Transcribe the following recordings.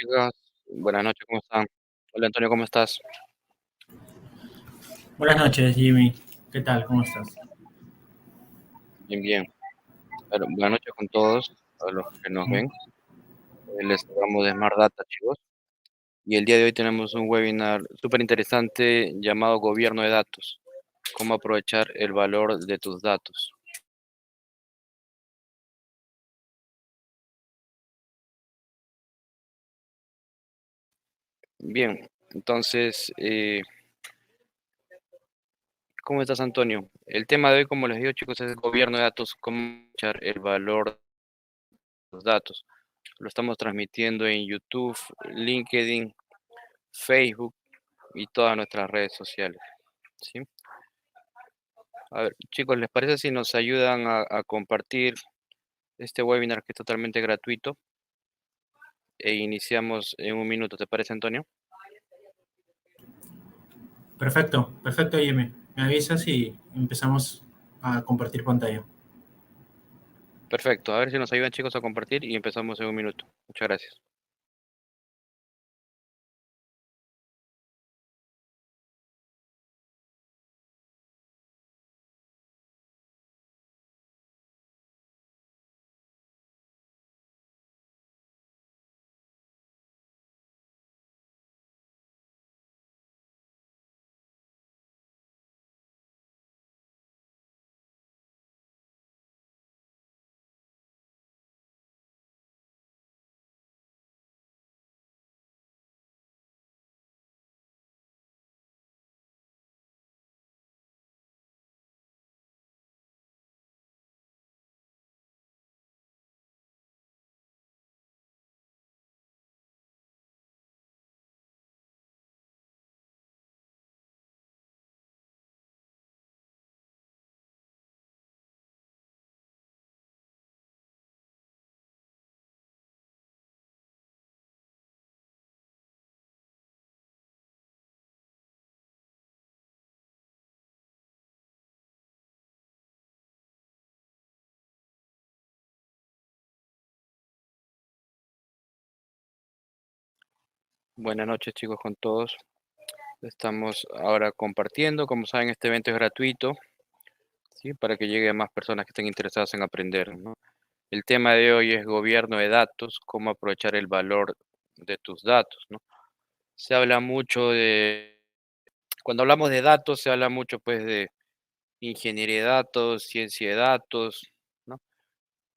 chicas. Buenas noches, ¿cómo están? Hola Antonio, ¿cómo estás? Buenas noches, Jimmy. ¿Qué tal? ¿Cómo estás? Bien, bien. Bueno, buenas noches con todos, a los que nos ven. Les hablamos de Smart Data, chicos. Y el día de hoy tenemos un webinar súper interesante llamado Gobierno de Datos. Cómo aprovechar el valor de tus datos. Bien, entonces, ¿cómo estás, Antonio? El tema de hoy, como les digo, chicos, es Gobierno de Datos, cómo aprovechar el valor de los datos. Lo estamos transmitiendo en YouTube, LinkedIn, Facebook y todas nuestras redes sociales, ¿sí? A ver, chicos, ¿les parece si nos ayudan a compartir este webinar que es totalmente gratuito e iniciamos en un minuto? ¿Te parece, Antonio? Perfecto, perfecto, Jimmy. Me avisas y empezamos a compartir pantalla. Perfecto, a ver si nos ayudan, chicos, a compartir y empezamos en un minuto. Muchas gracias. Buenas noches, chicos, con todos. Estamos ahora compartiendo. Como saben, este evento es gratuito, ¿sí? Para que llegue a más personas que estén interesadas en aprender, ¿no? El tema de hoy es gobierno de datos, cómo aprovechar el valor de tus datos, ¿no? Se habla mucho de, cuando hablamos de datos, se habla mucho, pues, de ingeniería de datos, ciencia de datos, ¿no?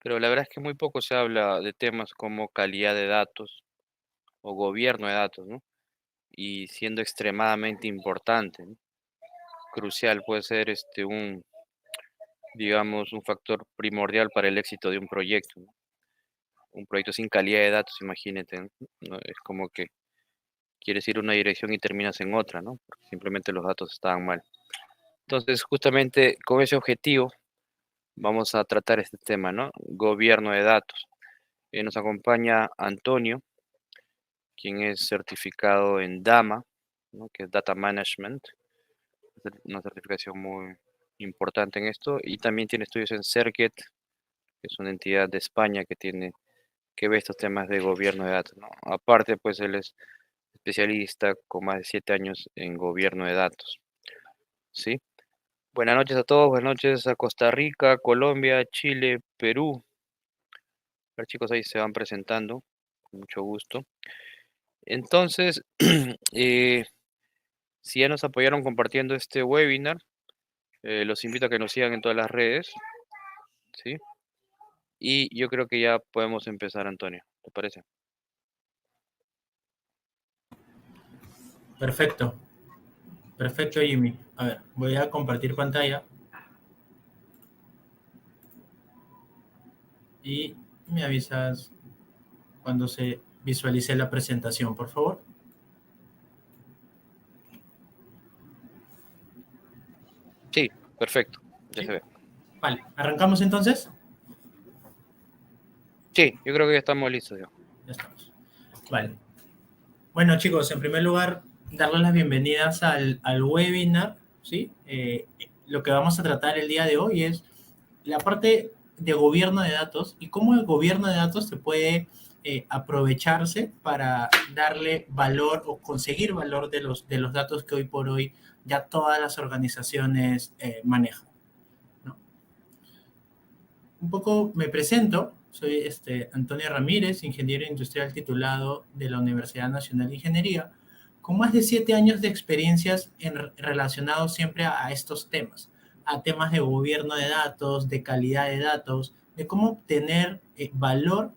Pero la verdad es que muy poco se habla de temas como calidad de datos o gobierno de datos, ¿no? Y siendo extremadamente importante, ¿no? Crucial, puede ser digamos, un factor primordial para el éxito de un proyecto, ¿no? Un proyecto sin calidad de datos, imagínate, ¿no? Es como que quieres ir a una dirección y terminas en otra, ¿no? Porque simplemente los datos estaban mal. Entonces, justamente con ese objetivo vamos a tratar este tema, ¿no? Gobierno de datos. Nos acompaña Antonio, quien es certificado en DAMA, ¿no? Que es Data Management, una certificación muy importante en esto, y también tiene estudios en CERGET, que es una entidad de España que ve estos temas de gobierno de datos, ¿no? Aparte, pues él es especialista con más de 7 años en gobierno de datos, ¿sí? Buenas noches a todos, buenas noches a Costa Rica, Colombia, Chile, Perú. Los chicos ahí se van presentando, con mucho gusto. Entonces, eh, si ya nos apoyaron compartiendo este webinar, los invito a que nos sigan en todas las redes, ¿sí? Y yo creo que ya podemos empezar, Antonio, ¿te parece? Perfecto, perfecto, Jimmy. A ver, voy a compartir pantalla y me avisas cuando se visualice la presentación, por favor. Sí, perfecto, ya Sí, se ve. vale. ¿Arrancamos entonces? Sí, yo creo que ya estamos listos ya. Ya estamos. Vale. Bueno, chicos, en primer lugar, darles las bienvenidas al webinar, ¿sí? Lo que vamos a tratar el día de hoy es la parte de gobierno de datos y cómo el gobierno de datos te puede aprovecharse para darle valor o conseguir valor de los datos que hoy por hoy ya todas las organizaciones manejan, ¿no? Un poco me presento, soy Antonio Ramírez, ingeniero industrial titulado de la Universidad Nacional de Ingeniería, con más de 7 años de experiencias relacionados siempre a estos temas, a temas de gobierno de datos, de calidad de datos, de cómo obtener valor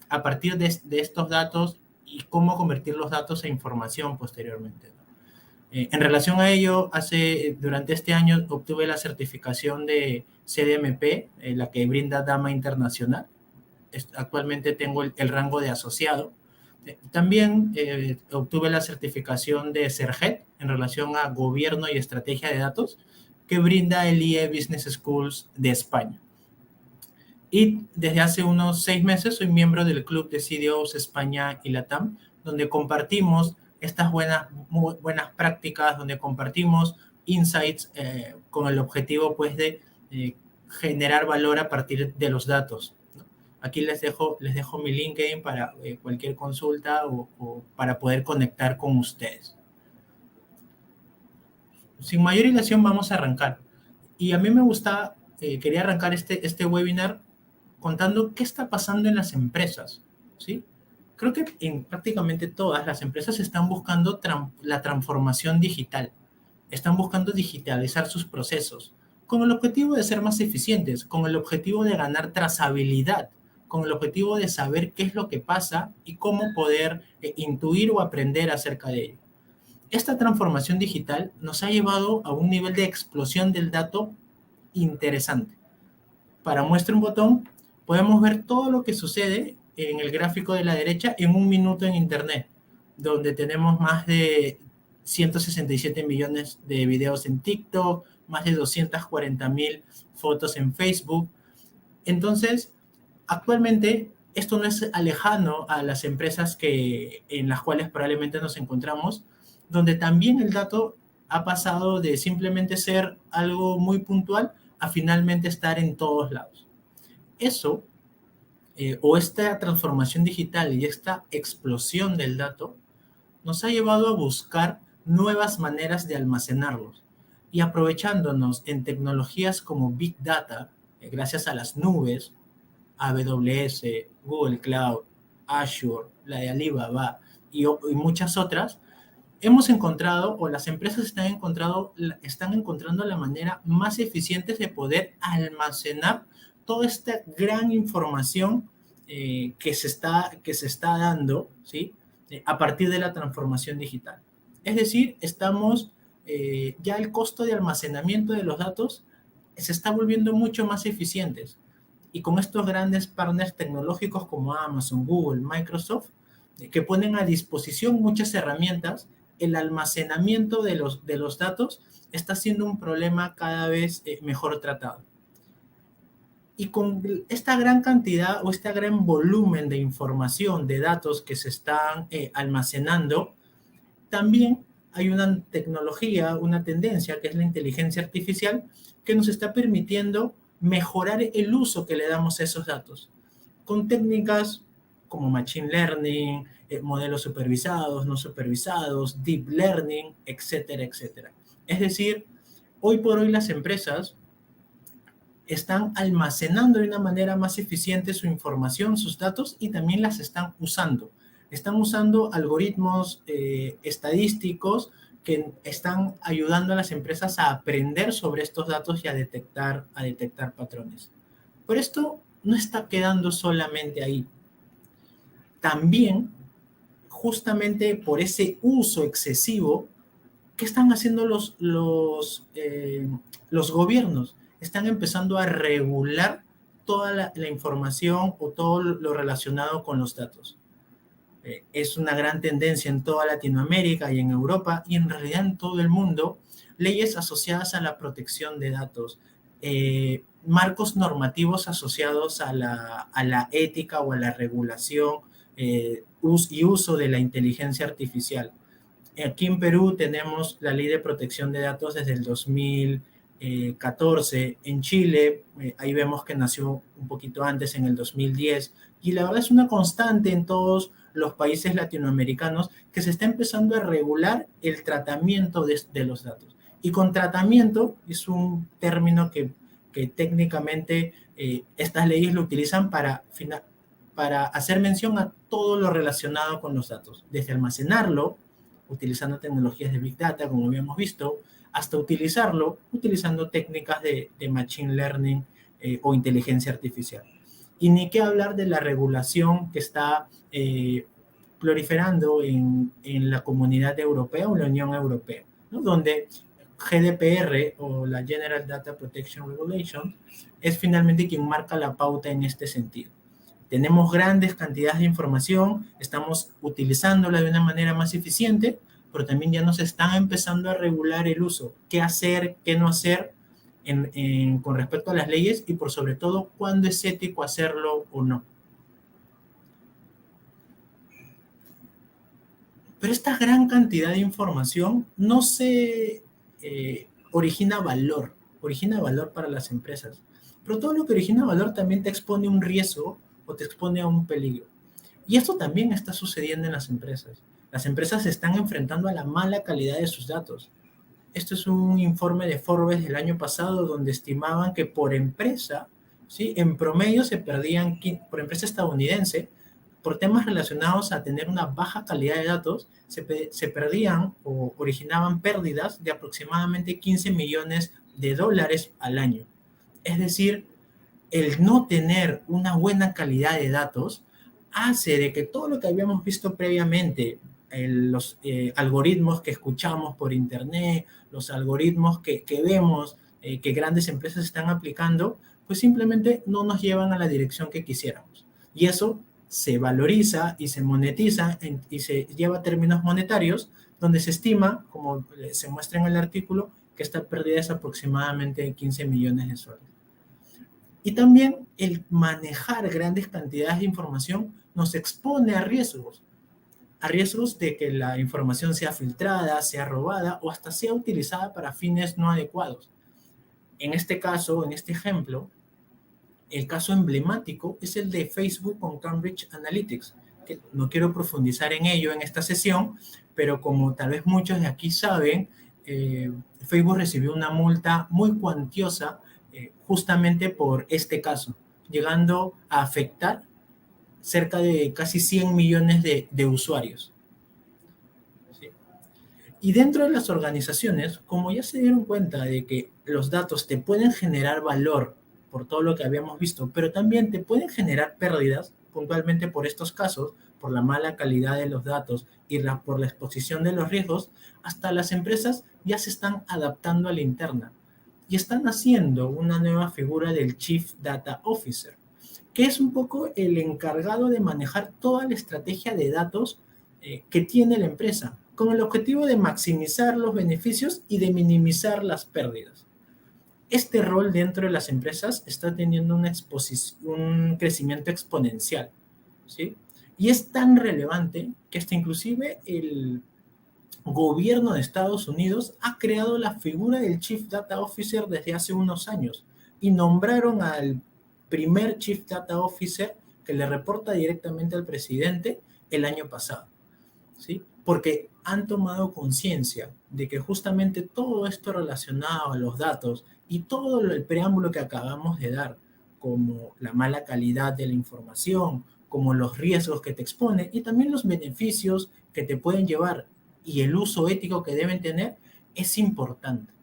a partir de estos datos y cómo convertir los datos a información posteriormente, ¿no? En relación a ello, durante este año obtuve la certificación de CDMP, la que brinda Dama Internacional. Actualmente tengo el rango de asociado. También obtuve la certificación de CERGET en relación a gobierno y estrategia de datos, que brinda el IE Business Schools de España. Y desde hace unos 6 meses soy miembro del Club de CDOs España y Latam, donde compartimos estas muy buenas prácticas, donde compartimos insights con el objetivo pues de generar valor a partir de los datos, ¿no? Aquí les dejo mi LinkedIn para cualquier consulta o para poder conectar con ustedes. Sin mayor dilación vamos a arrancar. Y a mí me gusta, quería arrancar este webinar contando qué está pasando en las empresas, ¿sí? Creo que en prácticamente todas las empresas están buscando la transformación digital, están buscando digitalizar sus procesos, con el objetivo de ser más eficientes, con el objetivo de ganar trazabilidad, con el objetivo de saber qué es lo que pasa y cómo poder intuir o aprender acerca de ello. Esta transformación digital nos ha llevado a un nivel de explosión del dato interesante. Para muestra un botón, podemos ver todo lo que sucede en el gráfico de la derecha en un minuto en Internet, donde tenemos más de 167 millones de videos en TikTok, más de 240,000 fotos en Facebook. Entonces, actualmente, esto no es alejano a las empresas en las cuales probablemente nos encontramos, donde también el dato ha pasado de simplemente ser algo muy puntual a finalmente estar en todos lados. Eso, o esta transformación digital y esta explosión del dato, nos ha llevado a buscar nuevas maneras de almacenarlos. Y aprovechándonos en tecnologías como Big Data, gracias a las nubes, AWS, Google Cloud, Azure, la de Alibaba y muchas otras, hemos encontrado, o las empresas están encontrando la manera más eficiente de poder almacenar toda esta gran información que se está dando, ¿sí? A partir de la transformación digital. Es decir, ya el costo de almacenamiento de los datos se está volviendo mucho más eficientes. Y con estos grandes partners tecnológicos como Amazon, Google, Microsoft, que ponen a disposición muchas herramientas, el almacenamiento de los datos está siendo un problema cada vez mejor tratado. Y con esta gran cantidad o este gran volumen de información, de datos que se están almacenando, también hay una tecnología, una tendencia que es la inteligencia artificial que nos está permitiendo mejorar el uso que le damos a esos datos con técnicas como Machine Learning, modelos supervisados, no supervisados, Deep Learning, etcétera, etcétera. Es decir, hoy por hoy las empresas están almacenando de una manera más eficiente su información, sus datos, y también las están usando. Están usando algoritmos estadísticos que están ayudando a las empresas a aprender sobre estos datos y a detectar patrones. Pero esto no está quedando solamente ahí. También, justamente por ese uso excesivo, ¿qué están haciendo los gobiernos? Están empezando a regular toda la información o todo lo relacionado con los datos. Es una gran tendencia en toda Latinoamérica y en Europa y en realidad en todo el mundo, leyes asociadas a la protección de datos, marcos normativos asociados a la ética o a la regulación y uso de la inteligencia artificial. Aquí en Perú tenemos la Ley de Protección de Datos desde el 14. En Chile, ahí vemos que nació un poquito antes, en el 2010, y la verdad es una constante en todos los países latinoamericanos que se está empezando a regular el tratamiento de los datos. Y con tratamiento es un término que técnicamente estas leyes lo utilizan para hacer mención a todo lo relacionado con los datos, desde almacenarlo, utilizando tecnologías de Big Data, como habíamos visto, hasta utilizarlo utilizando técnicas de Machine Learning o inteligencia artificial. Y ni qué hablar de la regulación que está proliferando en la comunidad europea o la Unión Europea, ¿no? Donde GDPR o la General Data Protection Regulation es finalmente quien marca la pauta en este sentido. Tenemos grandes cantidades de información, estamos utilizándola de una manera más eficiente, pero también ya nos están empezando a regular el uso, qué hacer, qué no hacer con respecto a las leyes y por sobre todo cuándo es ético hacerlo o no. Pero esta gran cantidad de información no se origina valor para las empresas. Pero todo lo que origina valor también te expone a un riesgo o te expone a un peligro. Y esto también está sucediendo en las empresas. Las empresas se están enfrentando a la mala calidad de sus datos. Esto es un informe de Forbes del año pasado donde estimaban que por empresa, ¿sí? En promedio se perdían, por empresa estadounidense, por temas relacionados a tener una baja calidad de datos, se perdían o originaban pérdidas de aproximadamente 15 millones de dólares al año. Es decir, el no tener una buena calidad de datos hace de que todo lo que habíamos visto previamente, los algoritmos que escuchamos por internet, los algoritmos que vemos que grandes empresas están aplicando, pues simplemente no nos llevan a la dirección que quisiéramos. Y eso se valoriza y se monetiza y se lleva a términos monetarios, donde se estima, como se muestra en el artículo, que esta pérdida es aproximadamente 15 millones de soles. Y también el manejar grandes cantidades de información nos expone a riesgos de que la información sea filtrada, sea robada o hasta sea utilizada para fines no adecuados. En este caso, en este ejemplo, el caso emblemático es el de Facebook con Cambridge Analytics, que no quiero profundizar en ello en esta sesión, pero como tal vez muchos de aquí saben, Facebook recibió una multa muy cuantiosa justamente por este caso, llegando a afectar cerca de casi 100 millones de usuarios. ¿Sí? Y dentro de las organizaciones, como ya se dieron cuenta de que los datos te pueden generar valor por todo lo que habíamos visto, pero también te pueden generar pérdidas, puntualmente por estos casos, por la mala calidad de los datos y por la exposición de los riesgos, hasta las empresas ya se están adaptando a la interna y están haciendo una nueva figura del Chief Data Officer, que es un poco el encargado de manejar toda la estrategia de datos que tiene la empresa, con el objetivo de maximizar los beneficios y de minimizar las pérdidas. Este rol dentro de las empresas está teniendo un crecimiento exponencial, ¿sí? Y es tan relevante que hasta inclusive el gobierno de Estados Unidos ha creado la figura del Chief Data Officer desde hace unos años y nombraron al primer Chief Data Officer que le reporta directamente al presidente el año pasado, ¿sí? Porque han tomado conciencia de que justamente todo esto relacionado a los datos y todo el preámbulo que acabamos de dar, como la mala calidad de la información, como los riesgos que te expone y también los beneficios que te pueden llevar y el uso ético que deben tener, es importante,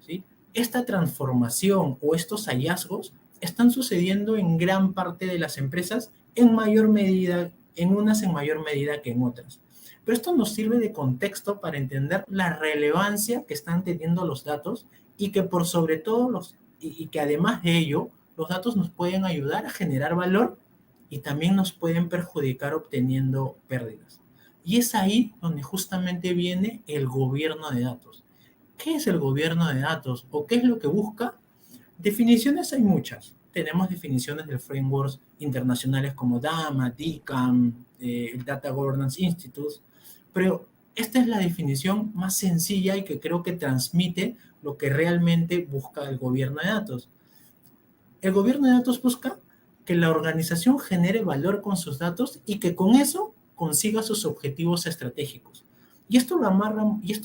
¿sí? Esta transformación o estos hallazgos están sucediendo en gran parte de las empresas en mayor medida, en unas en mayor medida que en otras. Pero esto nos sirve de contexto para entender la relevancia que están teniendo los datos y que por sobre todo y que además de ello, los datos nos pueden ayudar a generar valor y también nos pueden perjudicar obteniendo pérdidas. Y es ahí donde justamente viene el gobierno de datos. ¿Qué es el gobierno de datos o qué es lo que busca? Definiciones hay muchas. Tenemos definiciones de frameworks internacionales como DAMA, DICAM, el Data Governance Institute, pero esta es la definición más sencilla y que creo que transmite lo que realmente busca el gobierno de datos. El gobierno de datos busca que la organización genere valor con sus datos y que con eso consiga sus objetivos estratégicos. Y esto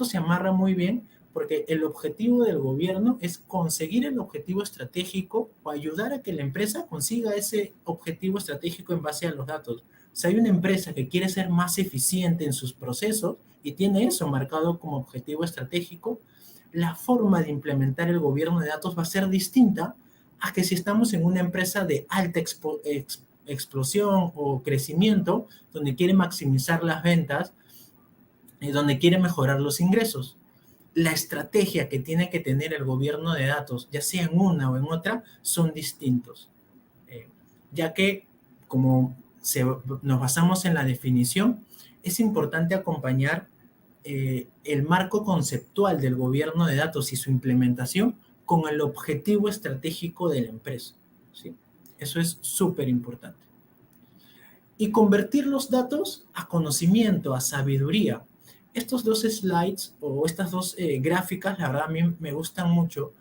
se amarra muy bien porque el objetivo del gobierno es conseguir el objetivo estratégico o ayudar a que la empresa consiga ese objetivo estratégico en base a los datos. Si hay una empresa que quiere ser más eficiente en sus procesos y tiene eso marcado como objetivo estratégico, la forma de implementar el gobierno de datos va a ser distinta a que si estamos en una empresa de alta explosión o crecimiento, donde quiere maximizar las ventas y donde quiere mejorar los ingresos. La estrategia que tiene que tener el gobierno de datos, ya sea en una o en otra, son distintos. Ya que, como nos basamos en la definición, es importante acompañar el marco conceptual del gobierno de datos y su implementación con el objetivo estratégico de la empresa, ¿sí? Eso es súper importante. Y convertir los datos a conocimiento, a sabiduría. Estos dos slides o estas dos gráficas, la verdad a mí me gustan mucho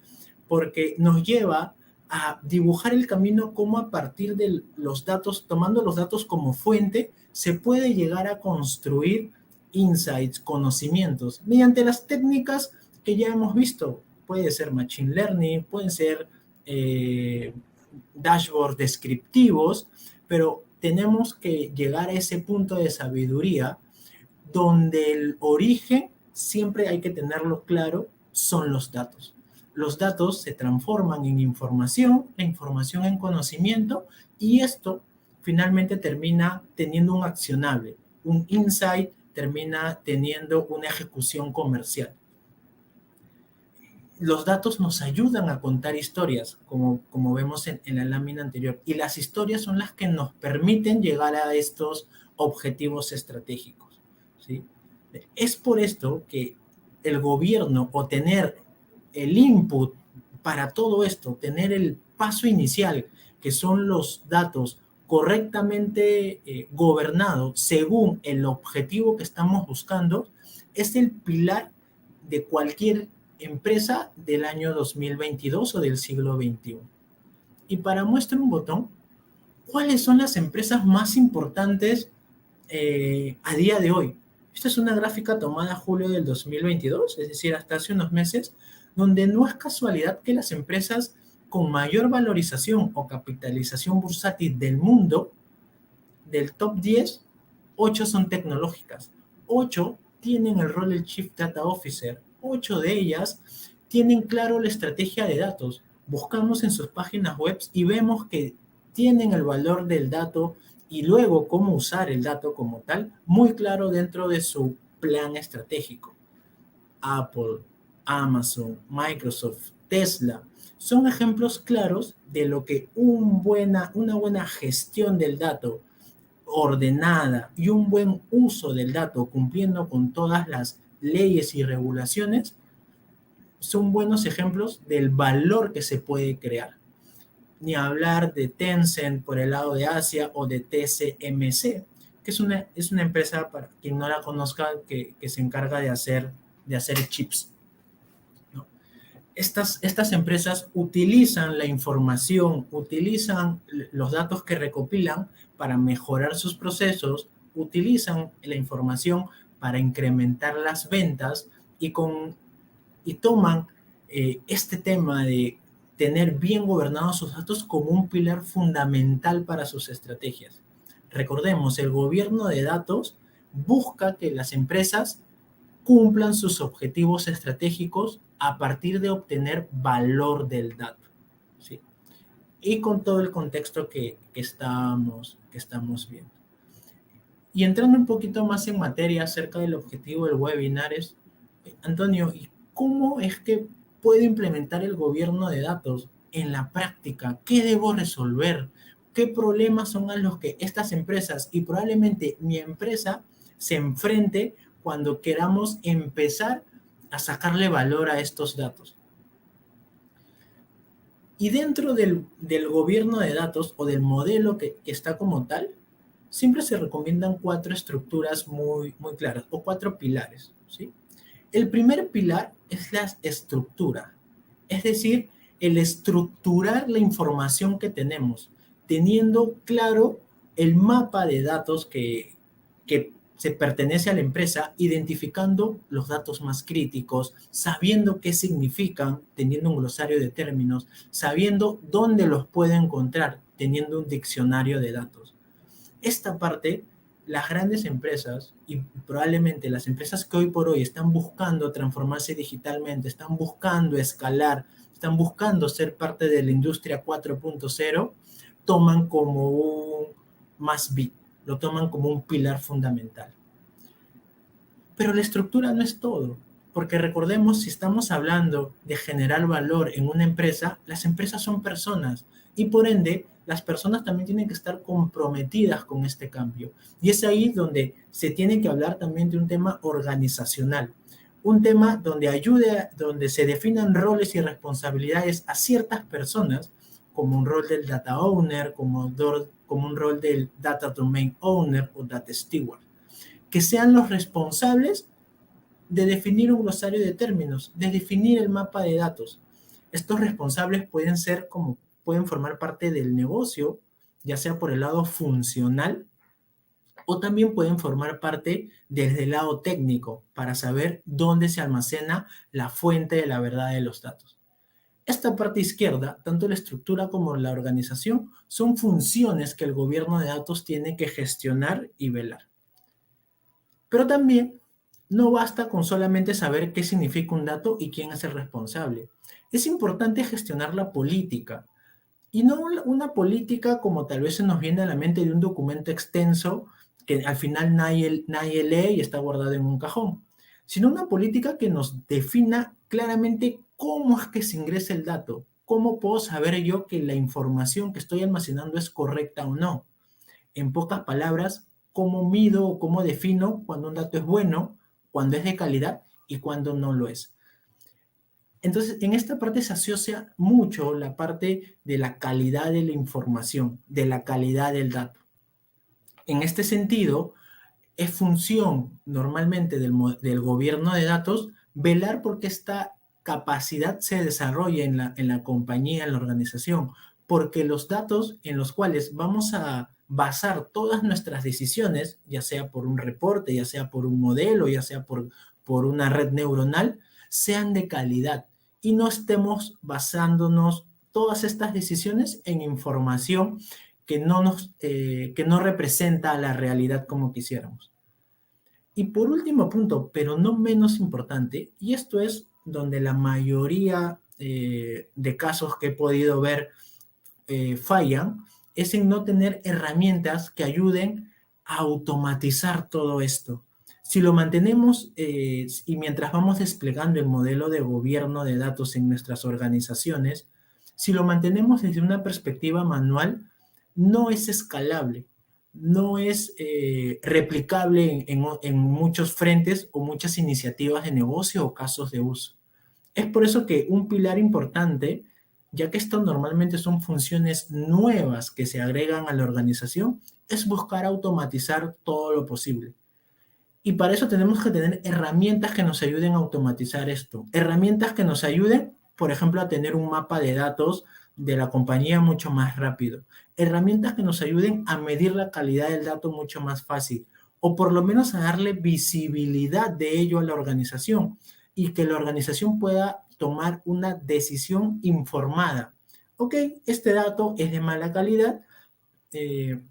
porque nos lleva a dibujar el camino cómo a partir de los datos, tomando los datos como fuente, se puede llegar a construir insights, conocimientos, mediante las técnicas que ya hemos visto. Puede ser Machine Learning, pueden ser dashboards descriptivos, pero tenemos que llegar a ese punto de sabiduría donde el origen, siempre hay que tenerlo claro, son los datos. Los datos se transforman en información, la información en conocimiento, y esto finalmente termina teniendo un accionable, un insight termina teniendo una ejecución comercial. Los datos nos ayudan a contar historias, como vemos en la lámina anterior, y las historias son las que nos permiten llegar a estos objetivos estratégicos, ¿sí? Es por esto que el gobierno, o tener el input para todo esto, tener el paso inicial, que son los datos correctamente gobernados según el objetivo que estamos buscando, es el pilar de cualquier empresa del año 2022 o del siglo XXI. Y para muestra un botón, ¿cuáles son las empresas más importantes a día de hoy? Esta es una gráfica tomada a julio del 2022, es decir, hasta hace unos meses, donde no es casualidad que las empresas con mayor valorización o capitalización bursátil del mundo, del top 10, 8 son tecnológicas. 8 tienen el rol del Chief Data Officer. 8 de ellas tienen claro la estrategia de datos. Buscamos en sus páginas web y vemos que tienen el valor del dato y luego cómo usar el dato como tal muy claro dentro de su plan estratégico. Apple, Amazon, Microsoft, Tesla, son ejemplos claros de lo que una buena gestión del dato ordenada y un buen uso del dato cumpliendo con todas las leyes y regulaciones son buenos ejemplos del valor que se puede crear. Ni hablar de Tencent por el lado de Asia o de TSMC, que es una empresa, para quien no la conozca, que se encarga de hacer chips, ¿no? Estas empresas utilizan la información, utilizan los datos que recopilan para mejorar sus procesos, utilizan la información para incrementar las ventas y toman este tema de tener bien gobernados sus datos como un pilar fundamental para sus estrategias. Recordemos, el gobierno de datos busca que las empresas cumplan sus objetivos estratégicos a partir de obtener valor del dato, ¿sí? Y con todo el contexto que estamos viendo. Y entrando un poquito más en materia acerca del objetivo del webinar es, Antonio, ¿y cómo es que puede implementar el gobierno de datos en la práctica? ¿Qué debo resolver? ¿Qué problemas son a los que estas empresas y probablemente mi empresa se enfrente cuando queramos empezar a sacarle valor a estos datos? Y dentro del gobierno de datos o del modelo que está como tal, siempre se recomiendan 4 estructuras muy claras o 4 pilares, ¿sí? El primer pilar es la estructura. Es decir, el estructurar la información que tenemos, teniendo claro el mapa de datos que se pertenece a la empresa, identificando los datos más críticos, sabiendo qué significan, teniendo un glosario de términos, sabiendo dónde los puede encontrar, teniendo un diccionario de datos. Esta parte, las grandes empresas y probablemente las empresas que hoy por hoy están buscando transformarse digitalmente, están buscando escalar, están buscando ser parte de la industria 4.0, toman como un más bit, lo toman como un pilar fundamental. Pero la estructura no es todo, porque recordemos, si estamos hablando de generar valor en una empresa, las empresas son personas y por ende las personas también tienen que estar comprometidas con este cambio. Y es ahí donde se tiene que hablar también de un tema organizacional, un tema donde ayude, donde se definan roles y responsabilidades a ciertas personas, como un rol del data owner, como un rol del data domain owner o data steward, que sean los responsables de definir un glosario de términos, de definir el mapa de datos. Estos responsables pueden ser como, pueden formar parte del negocio, ya sea por el lado funcional, o también pueden formar parte desde el lado técnico para saber dónde se almacena la fuente de la verdad de los datos. Esta parte izquierda, tanto la estructura como la organización, son funciones que el gobierno de datos tiene que gestionar y velar. Pero también no basta con solamente saber qué significa un dato y quién es el responsable. Es importante gestionar la política. Y no una política como tal vez se nos viene a la mente de un documento extenso que al final nadie lee y está guardado en un cajón, sino una política que nos defina claramente cómo es que se ingresa el dato, cómo puedo saber yo que la información que estoy almacenando es correcta o no. En pocas palabras, cómo mido o cómo defino cuando un dato es bueno, cuando es de calidad y cuando no lo es. Entonces, en esta parte se asocia mucho la parte de la calidad de la información, de la calidad del dato. En este sentido, es función normalmente del gobierno de datos velar porque esta capacidad se desarrolle en la compañía, en la organización, porque los datos en los cuales vamos a basar todas nuestras decisiones, ya sea por un reporte, ya sea por un modelo, ya sea por una red neuronal, sean de calidad y no estemos basándonos todas estas decisiones en información que no representa la realidad como quisiéramos. Y por último punto, pero no menos importante, y esto es donde la mayoría de casos que he podido ver fallan, es en no tener herramientas que ayuden a automatizar todo esto. Si lo mantenemos y mientras vamos desplegando el modelo de gobierno de datos en nuestras organizaciones, si lo mantenemos desde una perspectiva manual, no es escalable, no es replicable en muchos frentes o muchas iniciativas de negocio o casos de uso. Es por eso que un pilar importante, ya que esto normalmente son funciones nuevas que se agregan a la organización, es buscar automatizar todo lo posible. Y para eso tenemos que tener herramientas que nos ayuden a automatizar esto. Herramientas que nos ayuden, por ejemplo, a tener un mapa de datos de la compañía mucho más rápido. Herramientas que nos ayuden a medir la calidad del dato mucho más fácil. O por lo menos a darle visibilidad de ello a la organización y que la organización pueda tomar una decisión informada. Ok, este dato es de mala calidad, eh,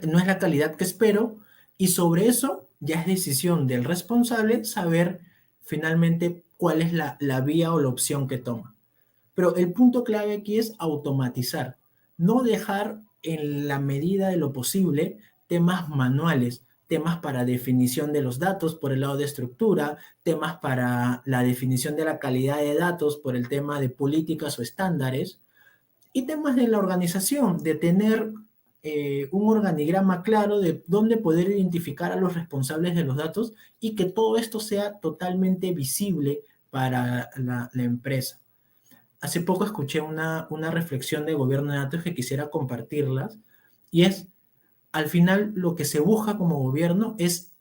no es la calidad que espero, y sobre eso ya es decisión del responsable saber finalmente cuál es la vía o la opción que toma. Pero el punto clave aquí es automatizar, no dejar en la medida de lo posible temas manuales, temas para definición de los datos por el lado de estructura, temas para la definición de la calidad de datos por el tema de políticas o estándares, y temas de la organización, de tener un organigrama claro de dónde poder identificar a los responsables de los datos y que todo esto sea totalmente visible para la empresa. Hace poco escuché una reflexión de gobierno de datos que quisiera compartirlas y es, al final lo que se busca como gobierno es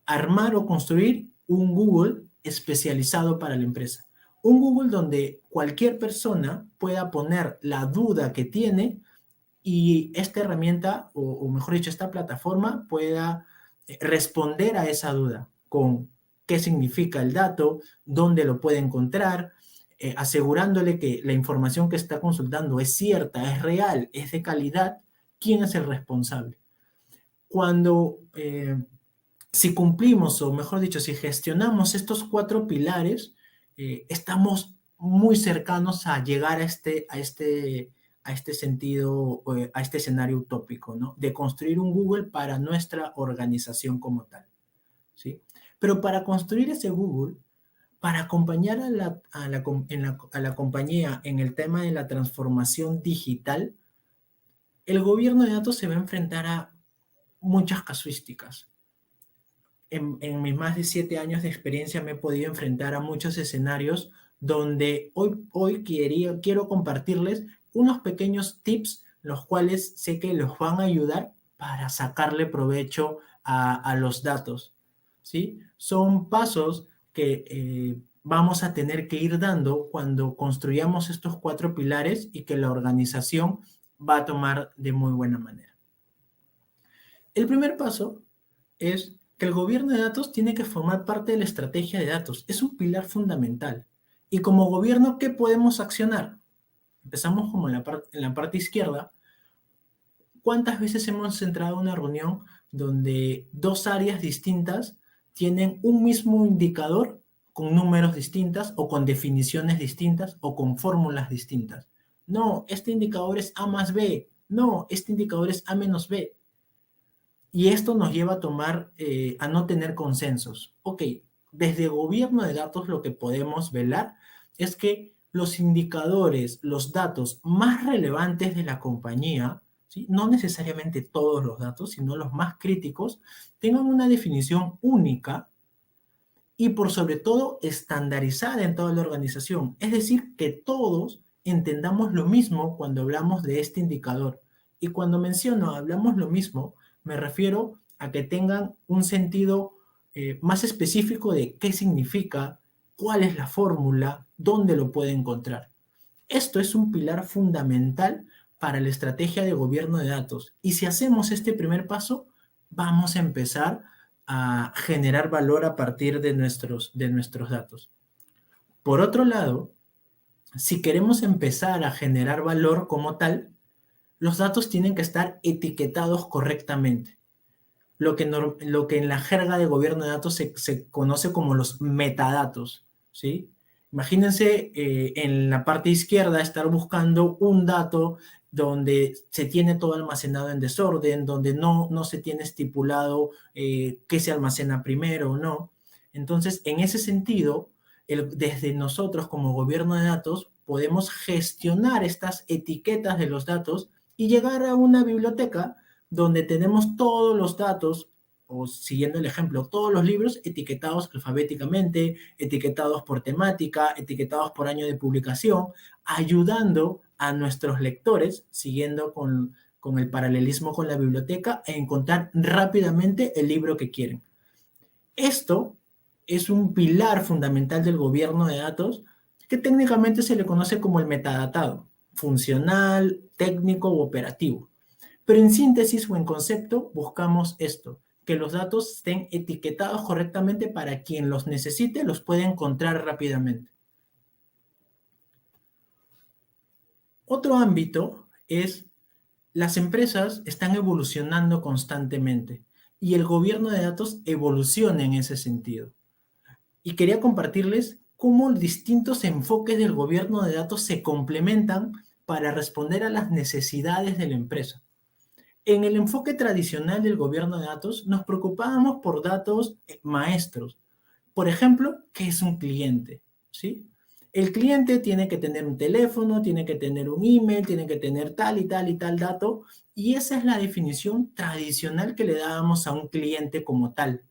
armar o construir un Google especializado para la empresa. Un Google donde cualquier persona pueda poner la duda que tiene y esta herramienta, o mejor dicho, esta plataforma pueda responder a esa duda con qué significa el dato, dónde lo puede encontrar, asegurándole que la información que está consultando es cierta, es real, es de calidad, quién es el responsable. Cuando, si cumplimos, o mejor dicho, si gestionamos estos 4 pilares, estamos muy cercanos a llegar a este sentido, a este escenario utópico, ¿no? De construir un Google para nuestra organización como tal, ¿sí? Pero para construir ese Google, para acompañar a la compañía en el tema de la transformación digital, el gobierno de datos se va a enfrentar a muchas casuísticas. En mis más de 7 años de experiencia me he podido enfrentar a muchos escenarios donde hoy quiero compartirles unos pequeños tips, los cuales sé que los van a ayudar para sacarle provecho a los datos, ¿sí? Son pasos que vamos a tener que ir dando cuando construyamos estos 4 pilares y que la organización va a tomar de muy buena manera. El primer paso es que el gobierno de datos tiene que formar parte de la estrategia de datos. Es un pilar fundamental. Y como gobierno, ¿qué podemos accionar? Empezamos como en la parte izquierda. ¿Cuántas veces hemos entrado a una reunión donde 2 áreas distintas tienen un mismo indicador con números distintas o con definiciones distintas o con fórmulas distintas? No, este indicador es A más B. No, este indicador es A menos B. Y esto nos lleva a a no tener consensos. Ok, desde gobierno de datos lo que podemos velar es que los indicadores, los datos más relevantes de la compañía, ¿sí? No necesariamente todos los datos, sino los más críticos, tengan una definición única y por sobre todo estandarizada en toda la organización. Es decir, que todos entendamos lo mismo cuando hablamos de este indicador. Y cuando menciono hablamos lo mismo, me refiero a que tengan un sentido más específico de qué significa, cuál es la fórmula, dónde lo puede encontrar. Esto es un pilar fundamental para la estrategia de gobierno de datos. Y si hacemos este primer paso, vamos a empezar a generar valor a partir de nuestros datos. Por otro lado, si queremos empezar a generar valor como tal, los datos tienen que estar etiquetados correctamente. Lo que en la jerga de gobierno de datos se conoce como los metadatos, ¿sí? Imagínense en la parte izquierda estar buscando un dato donde se tiene todo almacenado en desorden, donde no se tiene estipulado qué se almacena primero o no. Entonces, en ese sentido, desde nosotros como gobierno de datos podemos gestionar estas etiquetas de los datos y llegar a una biblioteca donde tenemos todos los datos, o siguiendo el ejemplo, todos los libros etiquetados alfabéticamente, etiquetados por temática, etiquetados por año de publicación, ayudando a nuestros lectores, siguiendo con el paralelismo con la biblioteca, a encontrar rápidamente el libro que quieren. Esto es un pilar fundamental del gobierno de datos que técnicamente se le conoce como el metadatado, funcional, técnico u operativo. Pero en síntesis o en concepto buscamos esto, que los datos estén etiquetados correctamente para quien los necesite los pueda encontrar rápidamente. Otro ámbito es las empresas están evolucionando constantemente y el gobierno de datos evoluciona en ese sentido. Y quería compartirles cómo distintos enfoques del gobierno de datos se complementan para responder a las necesidades de la empresa. En el enfoque tradicional del gobierno de datos, nos preocupábamos por datos maestros. Por ejemplo, ¿qué es un cliente? ¿Sí? El cliente tiene que tener un teléfono, tiene que tener un email, tiene que tener tal y tal y tal dato, y esa es la definición tradicional que le dábamos a un cliente como tal.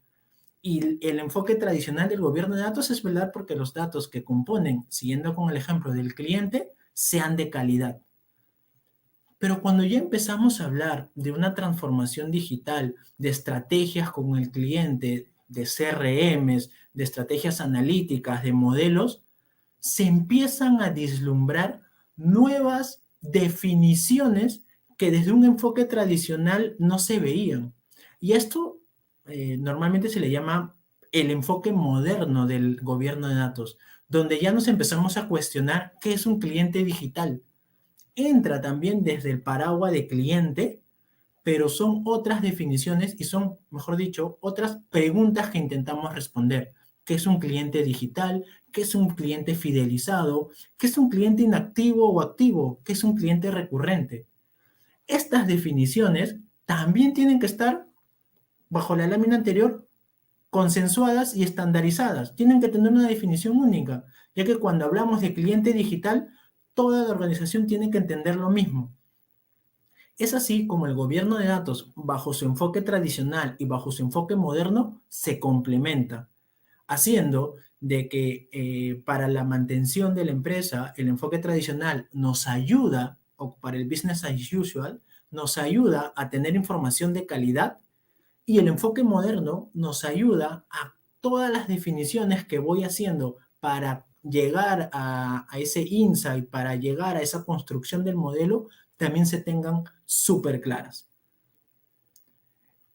Y el enfoque tradicional del gobierno de datos es velar porque los datos que componen, siguiendo con el ejemplo del cliente, sean de calidad. Pero cuando ya empezamos a hablar de una transformación digital, de estrategias con el cliente, de CRMs, de estrategias analíticas, de modelos, se empiezan a vislumbrar nuevas definiciones que desde un enfoque tradicional no se veían. Y esto normalmente se le llama el enfoque moderno del gobierno de datos, donde ya nos empezamos a cuestionar qué es un cliente digital. Entra también desde el paraguas de cliente, pero son otras definiciones y son, mejor dicho, otras preguntas que intentamos responder. ¿Qué es un cliente digital? ¿Qué es un cliente fidelizado? ¿Qué es un cliente inactivo o activo? ¿Qué es un cliente recurrente? Estas definiciones también tienen que estar bajo la lámina anterior consensuadas y estandarizadas. Tienen que tener una definición única, ya que cuando hablamos de cliente digital, toda la organización tiene que entender lo mismo. Es así como el gobierno de datos, bajo su enfoque tradicional y bajo su enfoque moderno, se complementa, haciendo de que para la mantención de la empresa, el enfoque tradicional nos ayuda, o para el business as usual, nos ayuda a tener información de calidad y el enfoque moderno nos ayuda a todas las definiciones que voy haciendo para llegar a ese insight, para llegar a esa construcción del modelo, también se tengan súper claras.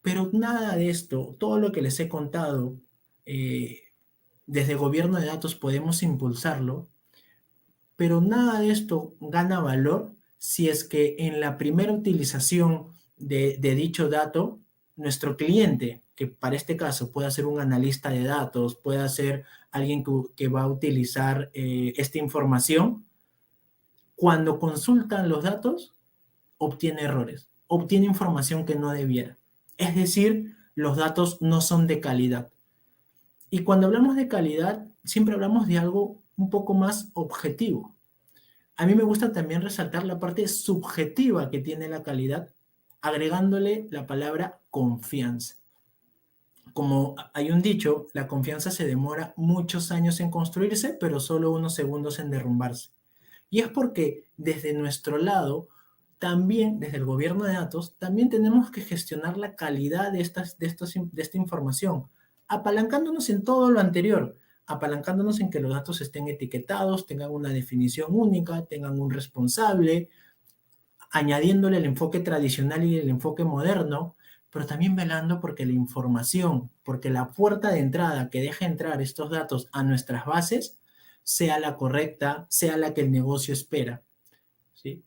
Pero nada de esto, todo lo que les he contado, desde el gobierno de datos podemos impulsarlo, pero nada de esto gana valor si es que en la primera utilización de dicho dato, nuestro cliente, que para este caso puede ser un analista de datos, puede ser alguien que va a utilizar esta información, cuando consultan los datos, obtiene errores, obtiene información que no debiera. Es decir, los datos no son de calidad. Y cuando hablamos de calidad, siempre hablamos de algo un poco más objetivo. A mí me gusta también resaltar la parte subjetiva que tiene la calidad, agregándole la palabra confianza. Como hay un dicho, la confianza se demora muchos años en construirse, pero solo unos segundos en derrumbarse. Y es porque desde nuestro lado, también desde el gobierno de datos, también tenemos que gestionar la calidad de esta información, apalancándonos en todo lo anterior, apalancándonos en que los datos estén etiquetados, tengan una definición única, tengan un responsable, añadiéndole el enfoque tradicional y el enfoque moderno, pero también velando porque la información, porque la puerta de entrada que deja entrar estos datos a nuestras bases sea la correcta, sea la que el negocio espera, ¿sí?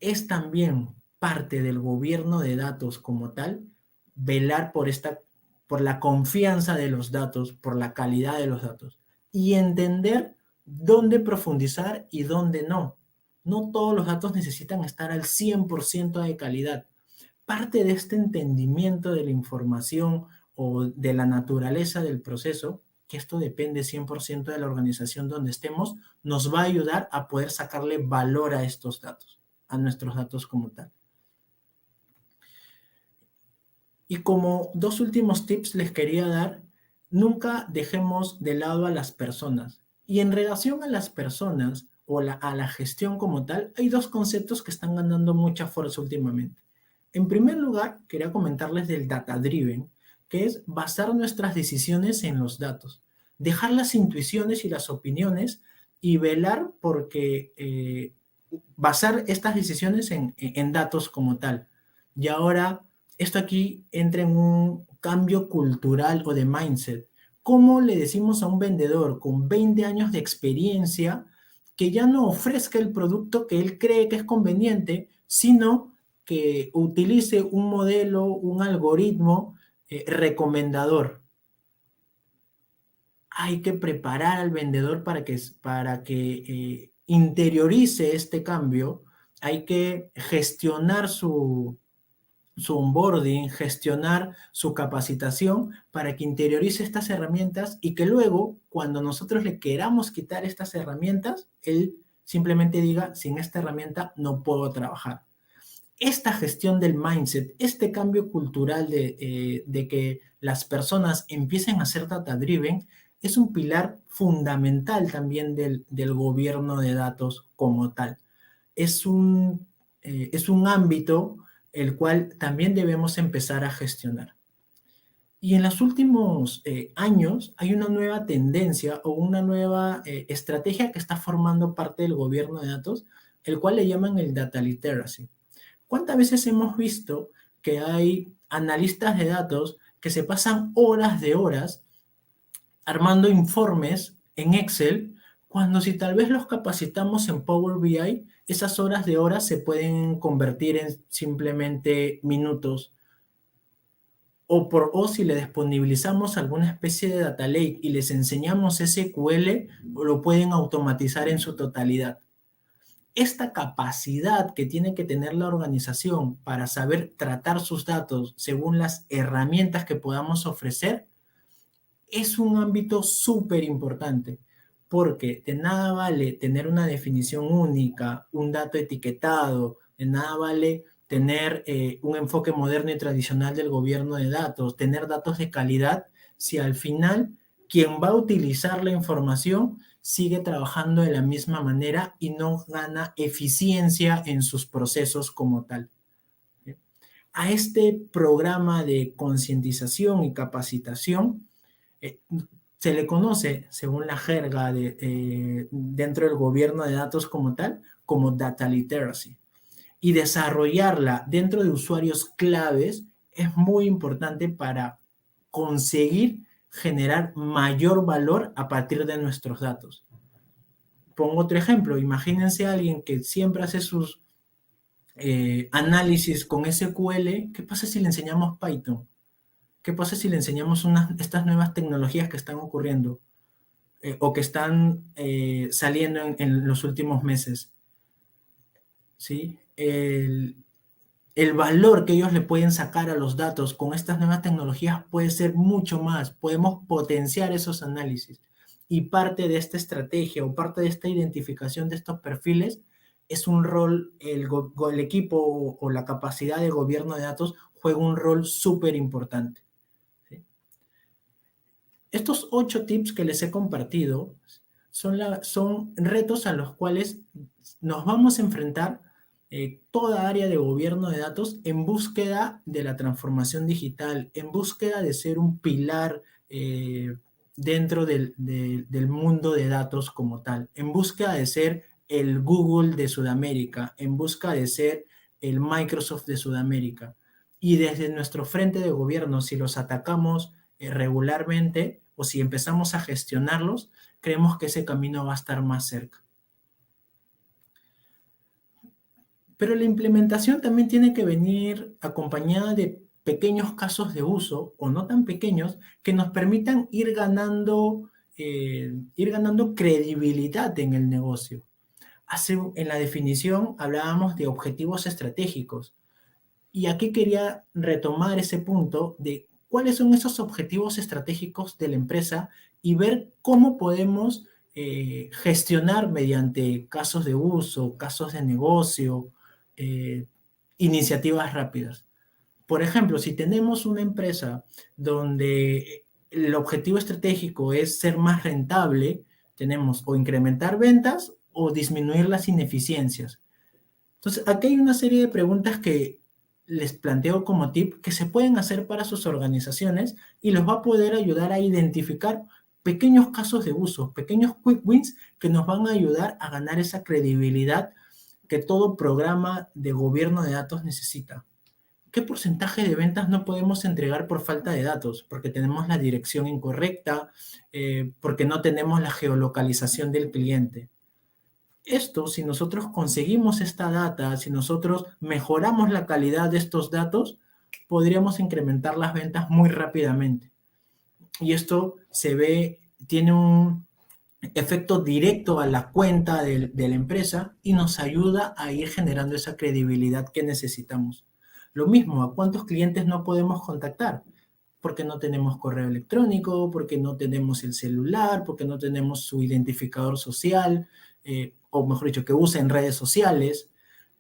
Es también parte del gobierno de datos como tal velar por la confianza de los datos, por la calidad de los datos y entender dónde profundizar y dónde no. No todos los datos necesitan estar al 100% de calidad. Parte de este entendimiento de la información o de la naturaleza del proceso, que esto depende 100% de la organización donde estemos, nos va a ayudar a poder sacarle valor a estos datos, a nuestros datos como tal. Y como dos últimos tips les quería dar, nunca dejemos de lado a las personas. Y en relación a las personas o a la gestión como tal, hay dos conceptos que están ganando mucha fuerza últimamente. En primer lugar, quería comentarles del data driven, que es basar nuestras decisiones en los datos, dejar las intuiciones y las opiniones y velar porque basar estas decisiones en datos como tal. Y ahora, esto aquí entra en un cambio cultural o de mindset. ¿Cómo le decimos a un vendedor con 20 años de experiencia que ya no ofrezca el producto que él cree que es conveniente, sino que utilice un modelo, un algoritmo recomendador? Hay que preparar al vendedor para que interiorice este cambio, hay que gestionar su onboarding, gestionar su capacitación para que interiorice estas herramientas y que luego, cuando nosotros le queramos quitar estas herramientas, él simplemente diga, sin esta herramienta no puedo trabajar. Esta gestión del mindset, este cambio cultural de que las personas empiecen a ser data driven, es un pilar fundamental también del gobierno de datos como tal. Es un ámbito el cual también debemos empezar a gestionar. Y en los últimos años hay una nueva tendencia o una nueva estrategia que está formando parte del gobierno de datos, el cual le llaman el data literacy. ¿Cuántas veces hemos visto que hay analistas de datos que se pasan horas de horas armando informes en Excel, cuando si tal vez los capacitamos en Power BI, esas horas de horas se pueden convertir en simplemente minutos, o si le disponibilizamos alguna especie de data lake y les enseñamos SQL, lo pueden automatizar en su totalidad. Esta capacidad que tiene que tener la organización para saber tratar sus datos según las herramientas que podamos ofrecer es un ámbito súper importante, porque de nada vale tener una definición única, un dato etiquetado, de nada vale tener un enfoque moderno y tradicional del gobierno de datos, tener datos de calidad, si al final quien va a utilizar la información sigue trabajando de la misma manera y no gana eficiencia en sus procesos como tal. A este programa de concientización y capacitación eh, se le conoce, según la jerga dentro del gobierno de datos como tal, como data literacy. Y desarrollarla dentro de usuarios claves es muy importante para conseguir generar mayor valor a partir de nuestros datos. Pongo otro ejemplo, imagínense a alguien que siempre hace sus análisis con SQL, ¿qué pasa si le enseñamos Python? ¿Qué pasa si le enseñamos estas nuevas tecnologías que están ocurriendo o que están saliendo en los últimos meses? ¿Sí? El valor que ellos le pueden sacar a los datos con estas nuevas tecnologías puede ser mucho más. Podemos potenciar esos análisis. Y parte de esta estrategia o parte de esta identificación de estos perfiles es un rol, el equipo o la capacidad de gobierno de datos juega un rol súper importante. Estos 8 tips que les he compartido son retos a los cuales nos vamos a enfrentar toda área de gobierno de datos en búsqueda de la transformación digital, en búsqueda de ser un pilar dentro del mundo de datos como tal, en búsqueda de ser el Google de Sudamérica, en busca de ser el Microsoft de Sudamérica. Y desde nuestro frente de gobierno, si los atacamos regularmente o si empezamos a gestionarlos, creemos que ese camino va a estar más cerca. Pero la implementación también tiene que venir acompañada de pequeños casos de uso, o no tan pequeños, que nos permitan ir ganando credibilidad en el negocio. En la definición hablábamos de objetivos estratégicos. Y aquí quería retomar ese punto de cuáles son esos objetivos estratégicos de la empresa y ver cómo podemos gestionar mediante casos de uso, casos de negocio, iniciativas rápidas. Por ejemplo, si tenemos una empresa donde el objetivo estratégico es ser más rentable, tenemos o incrementar ventas o disminuir las ineficiencias. Entonces, aquí hay una serie de preguntas que les planteo como tip que se pueden hacer para sus organizaciones y los va a poder ayudar a identificar pequeños casos de uso, pequeños quick wins que nos van a ayudar a ganar esa credibilidad que todo programa de gobierno de datos necesita. ¿Qué porcentaje de ventas no podemos entregar por falta de datos? Porque tenemos la dirección incorrecta, porque no tenemos la geolocalización del cliente. Esto, si nosotros conseguimos esta data, si nosotros mejoramos la calidad de estos datos, podríamos incrementar las ventas muy rápidamente. Y esto tiene un efecto directo a la cuenta de la empresa y nos ayuda a ir generando esa credibilidad que necesitamos. Lo mismo, ¿a cuántos clientes no podemos contactar? Porque no tenemos correo electrónico, porque no tenemos el celular, porque no tenemos su identificador social, o mejor dicho, que usen redes sociales.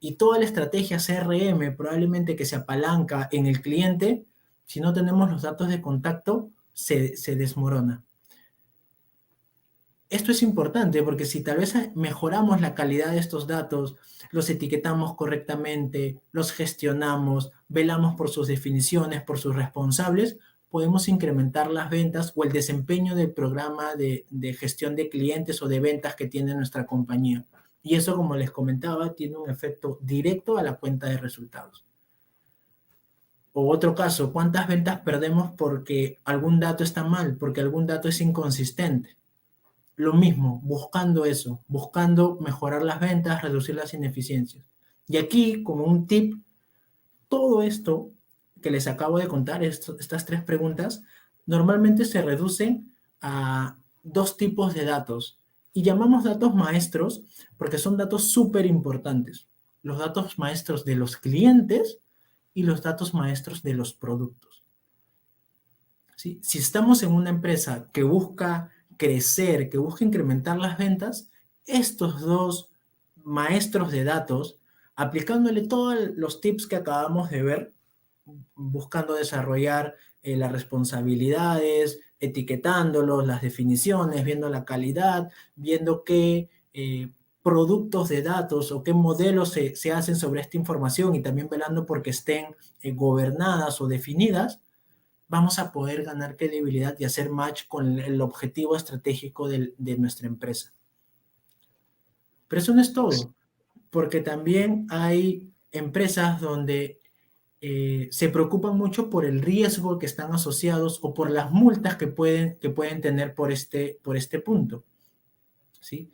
Y toda la estrategia CRM probablemente que se apalanca en el cliente, si no tenemos los datos de contacto, se desmorona. Esto es importante porque si tal vez mejoramos la calidad de estos datos, los etiquetamos correctamente, los gestionamos, velamos por sus definiciones, por sus responsables, podemos incrementar las ventas o el desempeño del programa de gestión de clientes o de ventas que tiene nuestra compañía. Y eso, como les comentaba, tiene un efecto directo a la cuenta de resultados. O otro caso, ¿cuántas ventas perdemos porque algún dato está mal, porque algún dato es inconsistente? Lo mismo, buscando eso, buscando mejorar las ventas, reducir las ineficiencias. Y aquí, como un tip, todo esto que les acabo de contar, estas 3 preguntas, normalmente se reducen a 2 tipos de datos. Y llamamos datos maestros porque son datos súper importantes. Los datos maestros de los clientes y los datos maestros de los productos. ¿Sí? Si estamos en una empresa que busca crecer, que busca incrementar las ventas, estos 2 maestros de datos, aplicándole todos los tips que acabamos de ver, buscando desarrollar las responsabilidades, etiquetándolos, las definiciones, viendo la calidad, viendo qué productos de datos o qué modelos se hacen sobre esta información y también velando porque estén gobernadas o definidas, vamos a poder ganar credibilidad y hacer match con el objetivo estratégico de nuestra empresa. Pero eso no es todo, porque también hay empresas donde se preocupan mucho por el riesgo que están asociados o por las multas que pueden tener por este punto, ¿sí?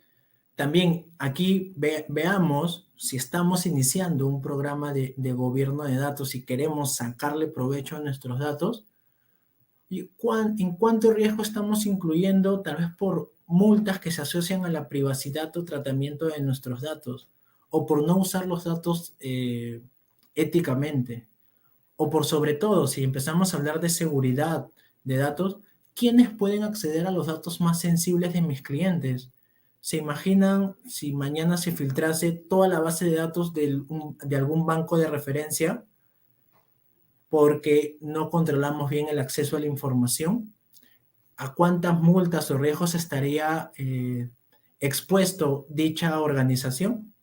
También aquí veamos si estamos iniciando un programa de gobierno de datos y queremos sacarle provecho a nuestros datos, y en cuánto riesgo estamos incluyendo, tal vez por multas que se asocian a la privacidad o tratamiento de nuestros datos, o por no usar los datos éticamente, o por sobre todo, si empezamos a hablar de seguridad de datos, ¿quiénes pueden acceder a los datos más sensibles de mis clientes? ¿Se imaginan si mañana se filtrase toda la base de datos de algún banco de referencia porque no controlamos bien el acceso a la información? ¿A cuántas multas o riesgos estaría expuesto dicha organización?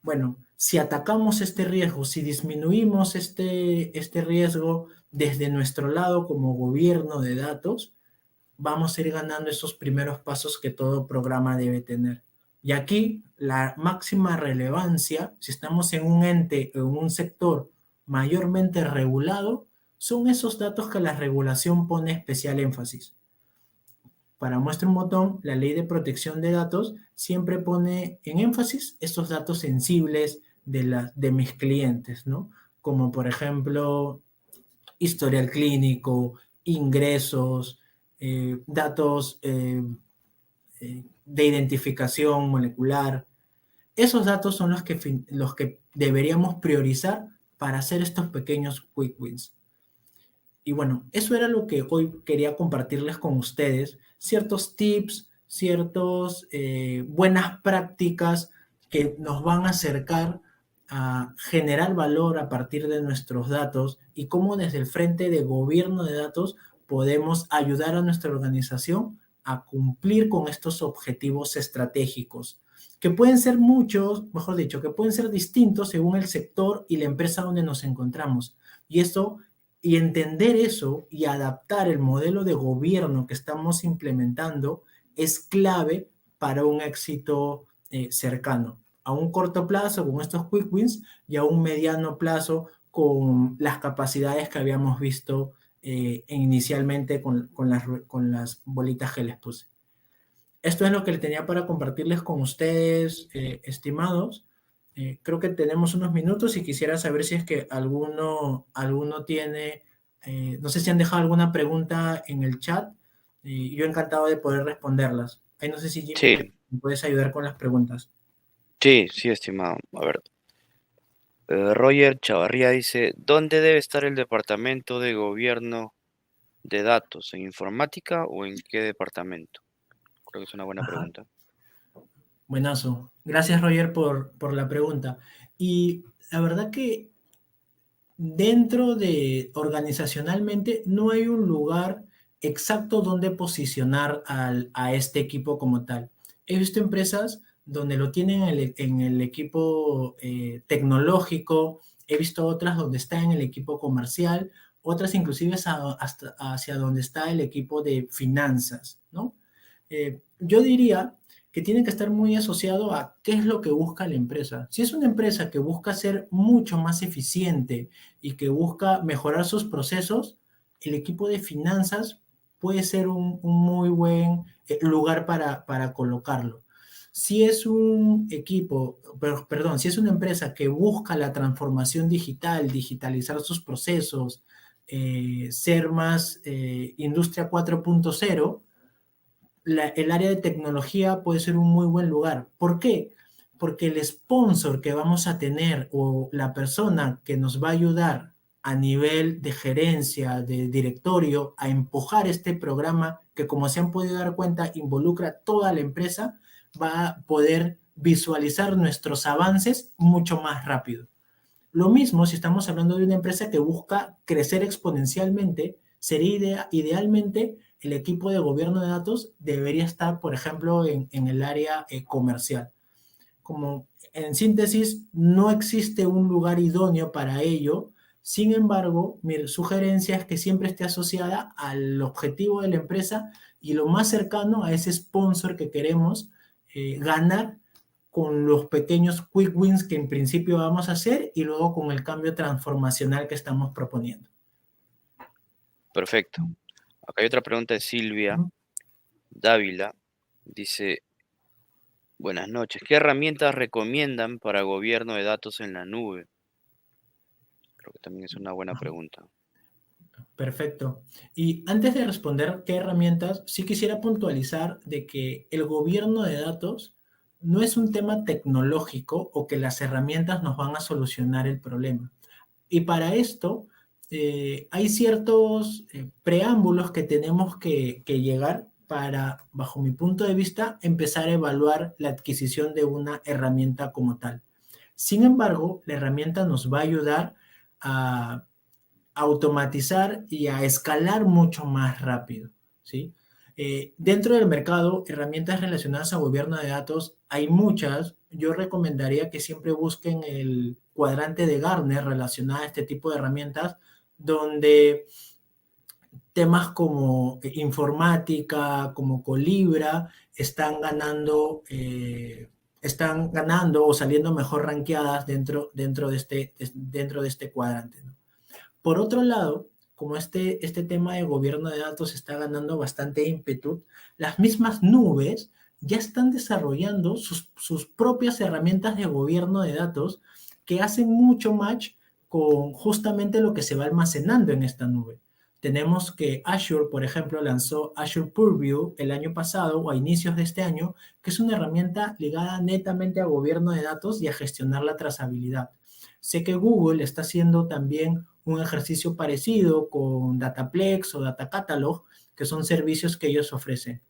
Bueno, si atacamos este riesgo, si disminuimos este riesgo desde nuestro lado como gobierno de datos, vamos a ir ganando esos primeros pasos que todo programa debe tener. Y aquí la máxima relevancia, si estamos en un ente o en un sector mayormente regulado, son esos datos que la regulación pone especial énfasis. Para muestra un botón, la ley de protección de datos siempre pone en énfasis estos datos sensibles de mis clientes, ¿no? Como por ejemplo, historial clínico, ingresos, datos de identificación molecular. Esos datos son los que deberíamos priorizar para hacer estos pequeños quick wins. Y bueno, eso era lo que hoy quería compartirles con ustedes, ciertos tips, ciertas buenas prácticas que nos van a acercar a generar valor a partir de nuestros datos y cómo desde el frente de gobierno de datos podemos ayudar a nuestra organización a cumplir con estos objetivos estratégicos, que pueden ser muchos, mejor dicho, que pueden ser distintos según el sector y la empresa donde nos encontramos. Y esto y entender eso y adaptar el modelo de gobierno que estamos implementando es clave para un éxito cercano. A un corto plazo con estos quick wins y a un mediano plazo con las capacidades que habíamos visto inicialmente con las bolitas que les puse. Esto es lo que tenía para compartirles con ustedes, estimados. Creo que tenemos unos minutos y quisiera saber si es que alguno tiene, no sé si han dejado alguna pregunta en el chat y yo encantado de poder responderlas. Ahí no sé si Jimmy Sí, me puedes ayudar con las preguntas. sí, estimado. A ver, Roger Chavarría dice, ¿dónde debe estar el departamento de gobierno de datos? ¿En informática o en qué departamento? Creo que es una buena Ajá, pregunta. buenazo. Gracias, Roger, por la pregunta. Y la verdad que dentro de organizacionalmente no hay un lugar exacto donde posicionar a este equipo como tal. He visto empresas donde lo tienen en el equipo tecnológico, he visto otras donde está en el equipo comercial otras inclusive hasta hacia donde está el equipo de finanzas, ¿no? Yo diría que tiene que estar muy asociado a qué es lo que busca la empresa. Si es una empresa que busca ser mucho más eficiente y que busca mejorar sus procesos, el equipo de finanzas puede ser un muy buen lugar para colocarlo. Si es un equipo, perdón, si es una empresa que busca la transformación digital, digitalizar sus procesos, ser más industria 4.0, el área de tecnología puede ser un muy buen lugar. ¿Por qué? Porque el sponsor que vamos a tener o la persona que nos va a ayudar a nivel de gerencia, de directorio, a empujar este programa que, como se han podido dar cuenta, involucra toda la empresa, va a poder visualizar nuestros avances mucho más rápido. Lo mismo si estamos hablando de una empresa que busca crecer exponencialmente, sería idealmente el equipo de gobierno de datos debería estar, por ejemplo, en el área comercial. Como en síntesis, no existe un lugar idóneo para ello. Sin embargo, mi sugerencia es que siempre esté asociada al objetivo de la empresa y lo más cercano a ese sponsor que queremos ganar con los pequeños quick wins que en principio vamos a hacer y luego con el cambio transformacional que estamos proponiendo. Perfecto. Acá hay otra pregunta de Silvia Dávila. Dice, buenas noches. ¿Qué herramientas recomiendan para gobierno de datos en la nube? Creo que también es una buena pregunta. Perfecto. Y antes de responder qué herramientas, sí quisiera puntualizar de que el gobierno de datos no es un tema tecnológico o que las herramientas nos van a solucionar el problema. Y para esto hay ciertos preámbulos que tenemos que llegar para, bajo mi punto de vista, empezar a evaluar la adquisición de una herramienta como tal. Sin embargo, la herramienta nos va a ayudar a automatizar y a escalar mucho más rápido, ¿sí? Dentro del mercado, herramientas relacionadas a gobierno de datos, hay muchas. Yo recomendaría que siempre busquen el cuadrante de Gartner relacionado a este tipo de herramientas, donde temas como informática, como Colibra, están ganando o saliendo mejor rankeadas dentro de este cuadrante, ¿no? Por otro lado, como este tema de gobierno de datos está ganando bastante ímpetu, las mismas nubes ya están desarrollando sus propias herramientas de gobierno de datos que hacen mucho match con justamente lo que se va almacenando en esta nube. Tenemos que Azure, por ejemplo, lanzó Azure Purview el año pasado o a inicios de este año, que es una herramienta ligada netamente a gobierno de datos y a gestionar la trazabilidad. Sé que Google está haciendo también un ejercicio parecido con Dataplex o Data Catalog, que son servicios que ellos ofrecen.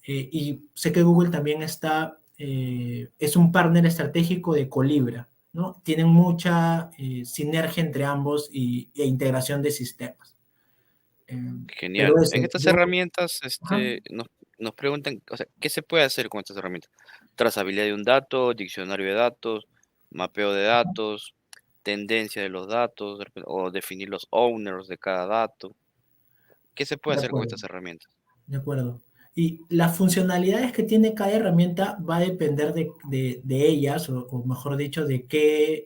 Y sé que Google también es un partner estratégico de Colibra, ¿no? Tienen mucha sinergia entre ambos e integración de sistemas. Pero Genial. En eso, estas yo, herramientas, ajá, nos preguntan, o sea, ¿qué se puede hacer con estas herramientas? Trazabilidad de un dato, diccionario de datos, mapeo de datos, tendencia de los datos, o definir los owners de cada dato. ¿Qué se puede de hacer con acuerdo. estas herramientas? De acuerdo. Y las funcionalidades que tiene cada herramienta va a depender de ellas, o mejor dicho, de qué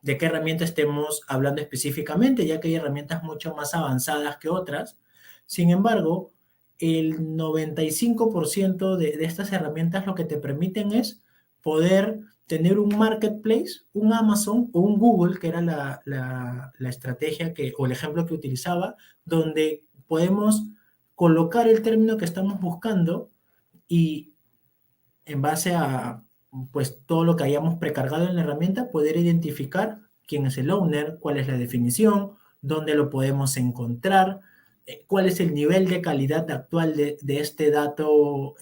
herramienta estemos hablando específicamente, ya que hay herramientas mucho más avanzadas que otras. Sin embargo, el 95% de estas herramientas lo que te permiten es poder tener un marketplace, un Amazon o un Google, que era la estrategia o el ejemplo que utilizaba, donde podemos colocar el término que estamos buscando y en base a pues todo lo que hayamos precargado en la herramienta, poder identificar quién es el owner, cuál es la definición, dónde lo podemos encontrar, cuál es el nivel de calidad actual de este dato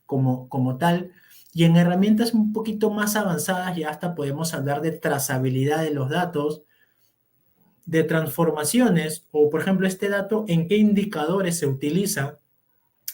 como tal. Y en herramientas un poquito más avanzadas ya hasta podemos hablar de trazabilidad de los datos, de transformaciones, o por ejemplo este dato, en qué indicadores se utiliza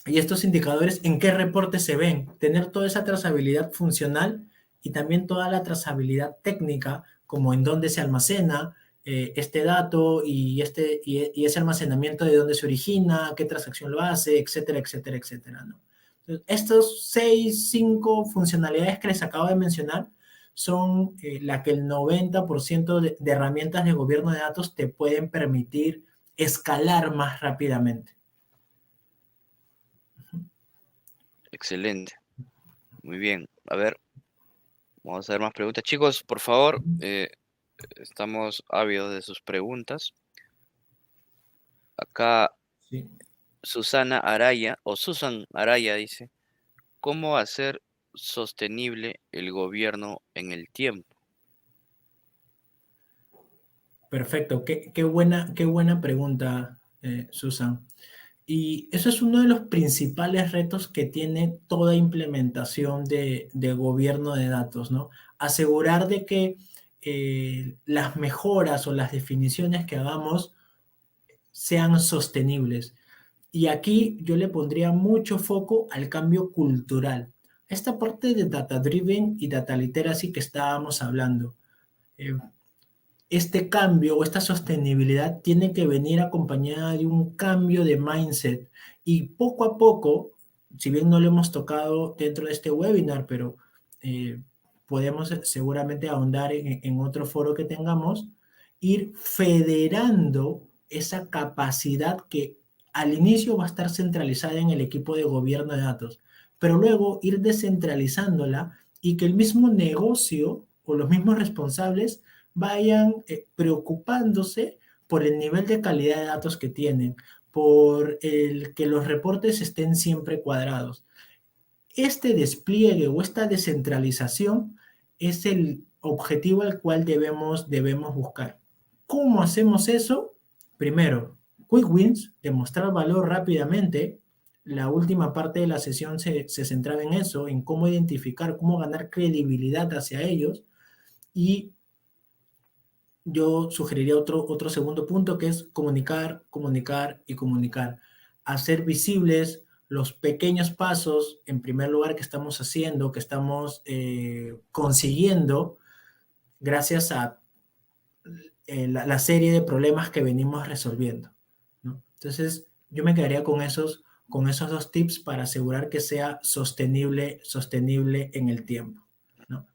y estos indicadores en qué reportes se ven. Tener toda esa trazabilidad funcional y también toda la trazabilidad técnica, como en dónde se almacena, este dato y ese almacenamiento de dónde se origina, qué transacción lo hace, etcétera, etcétera, etcétera, ¿no? Entonces, estos 5 funcionalidades que les acabo de mencionar son la que el 90% de herramientas de gobierno de datos te pueden permitir escalar más rápidamente. Excelente. Muy bien. A ver, vamos a ver más preguntas. Chicos, por favor, estamos ávidos de sus preguntas. Acá Sí. Susana Araya, o Susan Araya dice, ¿cómo hacer sostenible el gobierno en el tiempo? Perfecto, qué buena pregunta, Susan. Y eso es uno de los principales retos que tiene toda implementación de gobierno de datos, ¿no? Asegurar de que las mejoras o las definiciones que hagamos sean sostenibles. Y aquí yo le pondría mucho foco al cambio cultural. Esta parte de data driven y data literacy que estábamos hablando. Eh, este cambio o esta sostenibilidad tiene que venir acompañada de un cambio de mindset y poco a poco, si bien no lo hemos tocado dentro de este webinar, pero podemos seguramente ahondar en otro foro que tengamos, ir federando esa capacidad que al inicio va a estar centralizada en el equipo de gobierno de datos, pero luego ir descentralizándola y que el mismo negocio o los mismos responsables vayan preocupándose por el nivel de calidad de datos que tienen, por el que los reportes estén siempre cuadrados. Este despliegue o esta descentralización es el objetivo al cual debemos buscar. ¿Cómo hacemos eso? Primero, quick wins, demostrar valor rápidamente. La última parte de la sesión se centraba en eso, en cómo identificar, cómo ganar credibilidad hacia ellos. Y yo sugeriría otro segundo punto que es comunicar, comunicar y comunicar. Hacer visibles los pequeños pasos, en primer lugar, que estamos haciendo, que estamos consiguiendo gracias a la serie de problemas que venimos resolviendo, ¿no? Entonces, yo me quedaría con esos 2 tips para asegurar que sea sostenible en el tiempo, ¿no?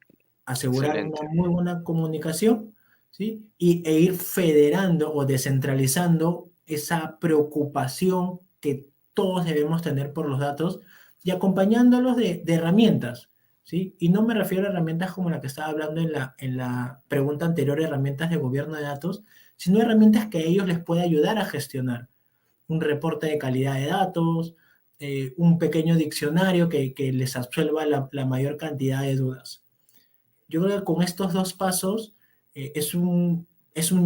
Asegurar una Excelente, muy buena comunicación, ¿sí? E ir federando o descentralizando esa preocupación que todos debemos tener por los datos y acompañándolos de herramientas, ¿sí? Y no me refiero a herramientas como la que estaba hablando en la pregunta anterior, herramientas de gobierno de datos, sino herramientas que a ellos les puede ayudar a gestionar un reporte de calidad de datos, un pequeño diccionario que les absuelva la mayor cantidad de dudas. Yo creo que con estos 2 pasos es un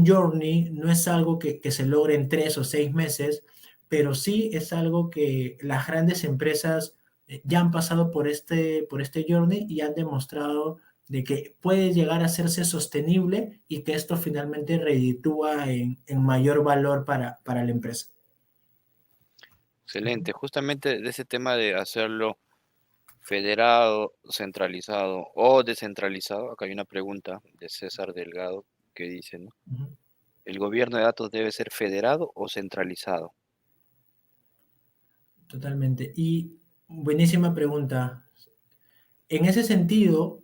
journey, no es algo que se logre en 3 o 6 meses, pero sí es algo que las grandes empresas ya han pasado por este journey y han demostrado de que puede llegar a hacerse sostenible y que esto finalmente reditúa en mayor valor para la empresa. excelente. Justamente de ese tema de hacerlo federado, centralizado o descentralizado, acá hay una pregunta de César Delgado que dice, ¿no? Ujú. ¿El gobierno de datos debe ser federado o centralizado? Totalmente. Y buenísima pregunta. En ese sentido,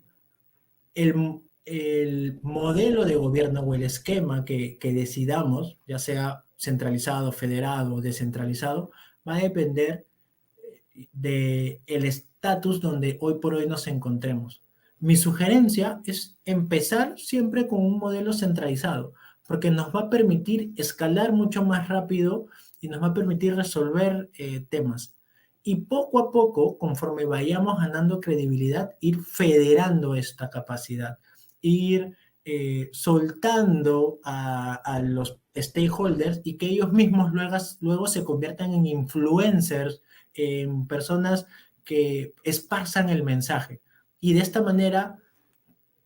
el modelo de gobierno o el esquema que decidamos, ya sea centralizado, federado o descentralizado, va a depender del estatus donde hoy por hoy nos encontremos. Mi sugerencia es empezar siempre con un modelo centralizado, porque nos va a permitir escalar mucho más rápido y nos va a permitir resolver temas. Y poco a poco, conforme vayamos ganando credibilidad, ir federando esta capacidad, ir soltando a los stakeholders y que ellos mismos luego se conviertan en influencers, en personas que esparzan el mensaje. Y de esta manera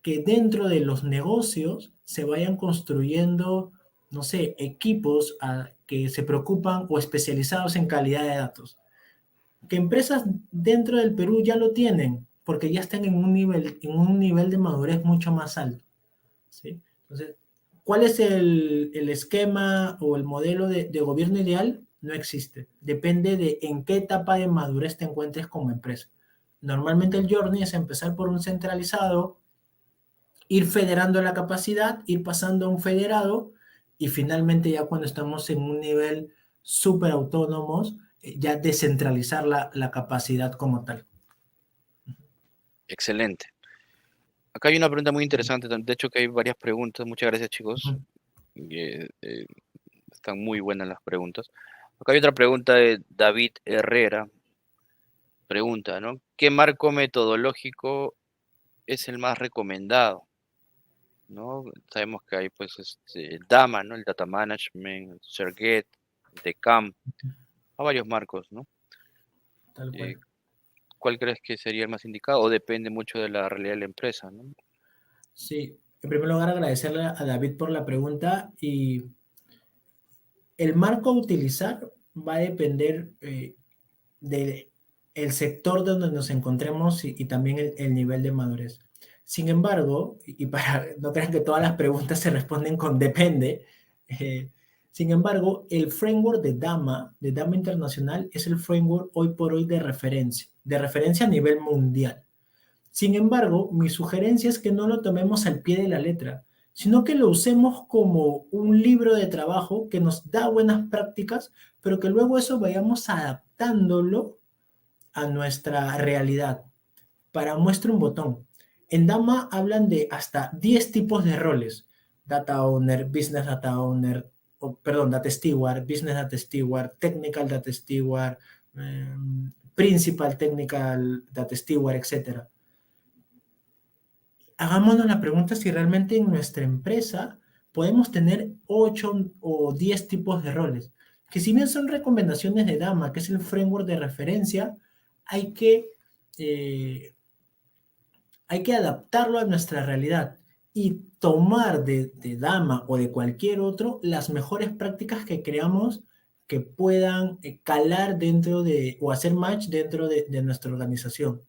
que dentro de los negocios se vayan construyendo, no sé, equipos que se preocupan o especializados en calidad de datos. Que empresas dentro del Perú ya lo tienen, porque ya están en un nivel de madurez mucho más alto, ¿sí? Entonces, ¿Cuál es el esquema o el modelo de gobierno ideal? No existe. Depende de en qué etapa de madurez te encuentres como empresa. Normalmente el journey es empezar por un centralizado, ir federando la capacidad, ir pasando a un federado y finalmente ya cuando estamos en un nivel súper autónomos, ya descentralizar la capacidad como tal. Excelente. Acá hay una pregunta muy interesante, de hecho que hay varias preguntas, muchas gracias chicos, están muy buenas las preguntas. Acá hay otra pregunta de David Herrera, pregunta, ¿no? ¿Qué marco metodológico es el más recomendado? ¿No? Sabemos que hay pues DAMA, ¿no? El Data Management, el Serget, DECAMP, hay varios marcos, ¿no? Tal Eh, cual. ¿Cuál crees que sería el más indicado? O depende mucho de la realidad de la empresa, ¿no? Sí, en primer lugar agradecerle a David por la pregunta y el marco a utilizar va a depender de el sector donde nos encontremos y también el nivel de madurez. Sin embargo, y para no crean que todas las preguntas se responden con depende, eh, sin embargo, el framework de Dama Internacional, es el framework hoy por hoy de referencia a nivel mundial. Sin embargo, mi sugerencia es que no lo tomemos al pie de la letra, sino que lo usemos como un libro de trabajo que nos da buenas prácticas, pero que luego eso vayamos adaptándolo a nuestra realidad. Para muestra un botón. En Dama hablan de hasta 10 tipos de roles. Data Owner, Business Data Owner, perdón, Data Steward, Business Data Steward, Technical Data Steward, Principal Technical Data Steward, etc. Hagámonos la pregunta si realmente en nuestra empresa podemos tener 8 o 10 tipos de roles, que si bien son recomendaciones de Dama, que es el framework de referencia, hay que, eh, hay que adaptarlo a nuestra realidad y tomar de Dama o de cualquier otro las mejores prácticas que creamos que puedan calar dentro de o hacer match dentro de nuestra organización.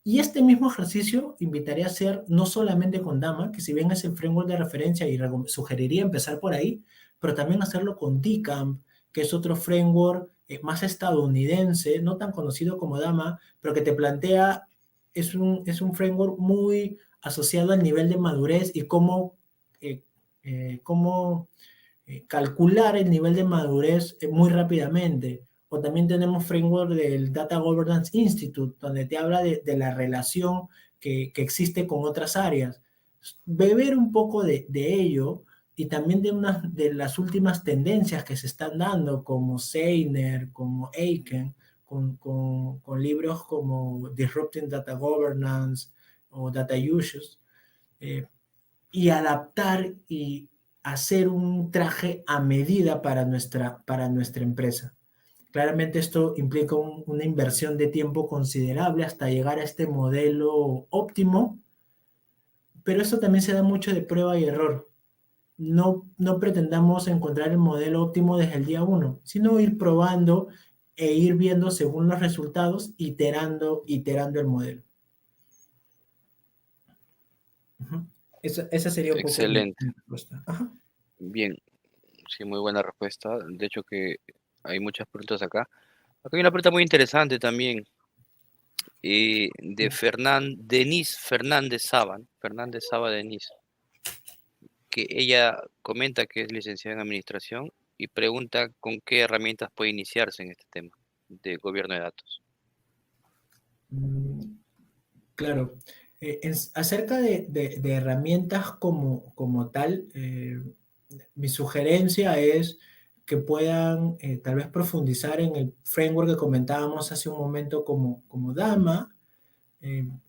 Y este mismo ejercicio invitaría a hacer no solamente con Dama, que si bien es el framework de referencia y sugeriría empezar por ahí, pero también hacerlo con DCAMP, que es otro framework más estadounidense, no tan conocido como Dama, pero que te plantea, es un framework muy asociado al nivel de madurez y eh, cómo calcular el nivel de madurez muy rápidamente. O también tenemos framework del Data Governance Institute, donde te habla de la relación que existe con otras áreas. Beber un poco de ello y también de las últimas tendencias que se están dando, como Seiner, como Aiken, con libros como Disrupting Data Governance o Data Issues, y adaptar y hacer un traje a medida para nuestra empresa. Claramente esto implica una inversión de tiempo considerable hasta llegar a este modelo óptimo, pero esto también se da mucho de prueba y error. No pretendamos encontrar el modelo óptimo desde el día uno, sino ir probando e ir viendo según los resultados, iterando el modelo. Esa sería un poco mi Excelente. respuesta. Ajá. Bien, sí, muy buena respuesta. De hecho que hay muchas preguntas acá. Acá hay una pregunta muy interesante también, de Denise Fernández Saba, ¿no? Fernández Saba Denise, que ella comenta que es licenciada en administración y pregunta con qué herramientas puede iniciarse en este tema de gobierno de datos. Claro. Acerca de herramientas como tal, mi sugerencia es que puedan tal vez profundizar en el framework que comentábamos hace un momento como Dama.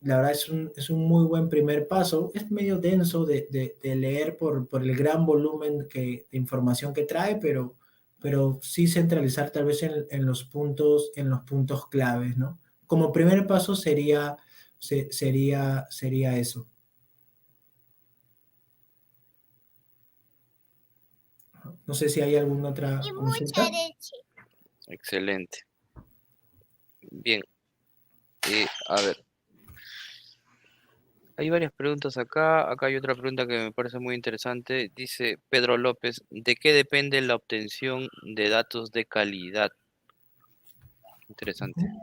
La verdad es un muy buen primer paso. Es medio denso de leer por el gran volumen de información que trae, pero sí centralizar tal vez en los puntos claves, ¿no? Como primer paso sería eso. No sé si hay alguna otra consulta. Excelente. Bien, a ver, Hay varias preguntas acá. Acá hay otra pregunta que me parece muy interesante. Dice Pedro López, ¿de qué depende la obtención de datos de calidad? Interesante. Ujú.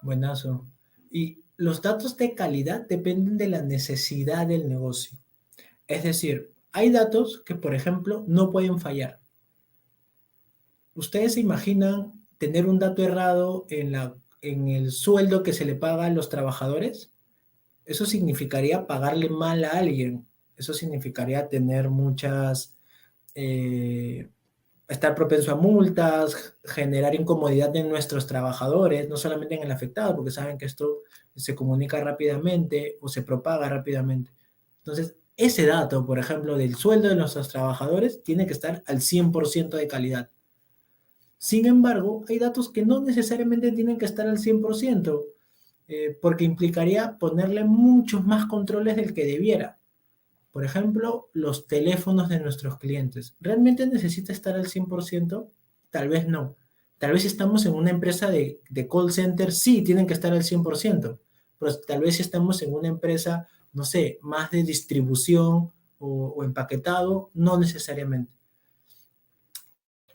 Buenazo. Y los datos de calidad dependen de la necesidad del negocio. Es decir, hay datos que, por ejemplo, no pueden fallar. ¿Ustedes se imaginan tener un dato errado en el sueldo que se le paga a los trabajadores? Eso significaría pagarle mal a alguien. Eso significaría tener eh, estar propenso a multas, generar incomodidad en nuestros trabajadores, no solamente en el afectado, porque saben que esto se comunica rápidamente o se propaga rápidamente. Entonces, ese dato, por ejemplo, del sueldo de nuestros trabajadores, tiene que estar al 100% de calidad. Sin embargo, hay datos que no necesariamente tienen que estar al 100%, porque implicaría ponerle muchos más controles del que debiera. Por ejemplo, los teléfonos de nuestros clientes. ¿Realmente necesita estar al 100%? Tal vez no. Tal vez si estamos en una empresa de call center, sí, tienen que estar al 100%. Pero tal vez si estamos en una empresa, no sé, más de distribución o empaquetado, no necesariamente.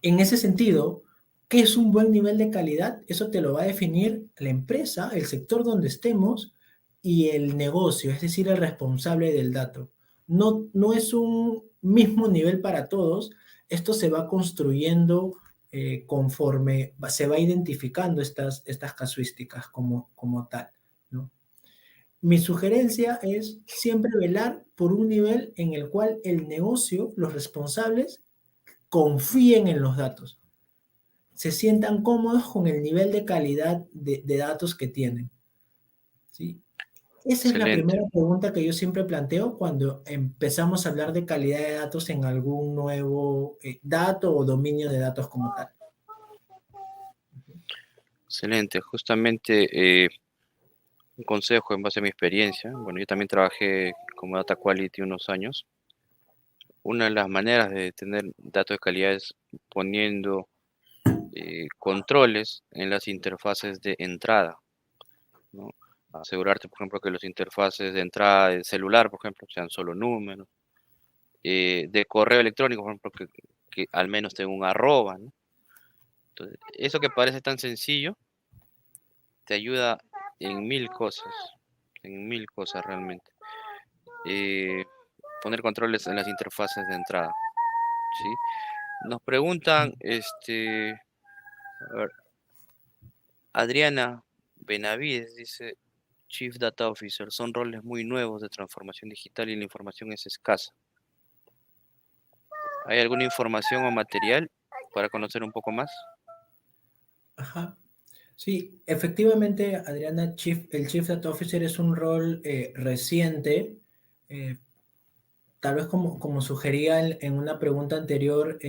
En ese sentido, ¿qué es un buen nivel de calidad? Eso te lo va a definir la empresa, el sector donde estemos y el negocio, es decir, el responsable del dato. No es un mismo nivel para todos, esto se va construyendo conforme se va identificando estas casuísticas como tal, ¿no? Mi sugerencia es siempre velar por un nivel en el cual el negocio, los responsables, confíen en los datos, se sientan cómodos con el nivel de calidad de datos que tienen, ¿sí? Esa es la Excelente. primera pregunta que yo siempre planteo cuando empezamos a hablar de calidad de datos en algún nuevo dato o dominio de datos como tal. Excelente. Justamente un consejo en base a mi experiencia. Bueno, yo también trabajé como Data Quality unos años. Una de las maneras de tener datos de calidad es poniendo controles en las interfaces de entrada, ¿no? Asegurarte, por ejemplo, que los interfaces de entrada de celular, por ejemplo, sean solo números. De correo electrónico, por ejemplo, que al menos tenga un arroba, ¿no? Entonces, eso que parece tan sencillo, te ayuda en mil cosas realmente. Eh, Poner controles en las interfaces de entrada, ¿sí? Nos preguntan, a ver, Adriana Benavides dice, Chief Data Officer, son roles muy nuevos de transformación digital y la información es escasa. ¿Hay alguna información o material para conocer un poco más? Ajá. Sí, efectivamente, Adriana, el Chief Data Officer es un rol reciente. eh, Tal vez como sugería en una pregunta anterior,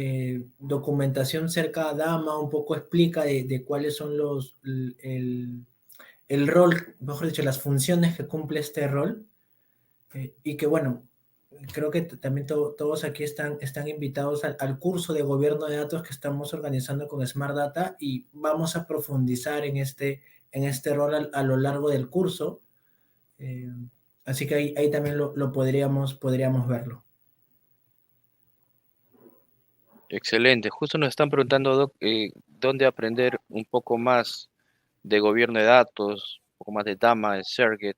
documentación cerca a Dama un poco explica de cuáles son el rol, mejor dicho, las funciones que cumple este rol. Y que bueno, creo que también todos aquí están invitados al curso de gobierno de datos que estamos organizando con Smart Data y vamos a profundizar en este rol a lo largo del curso. Eh, Así que ahí también lo podríamos verlo. Excelente. Justo nos están preguntando, Doc, dónde aprender un poco más de gobierno de datos, un poco más de DAMA, de Serget.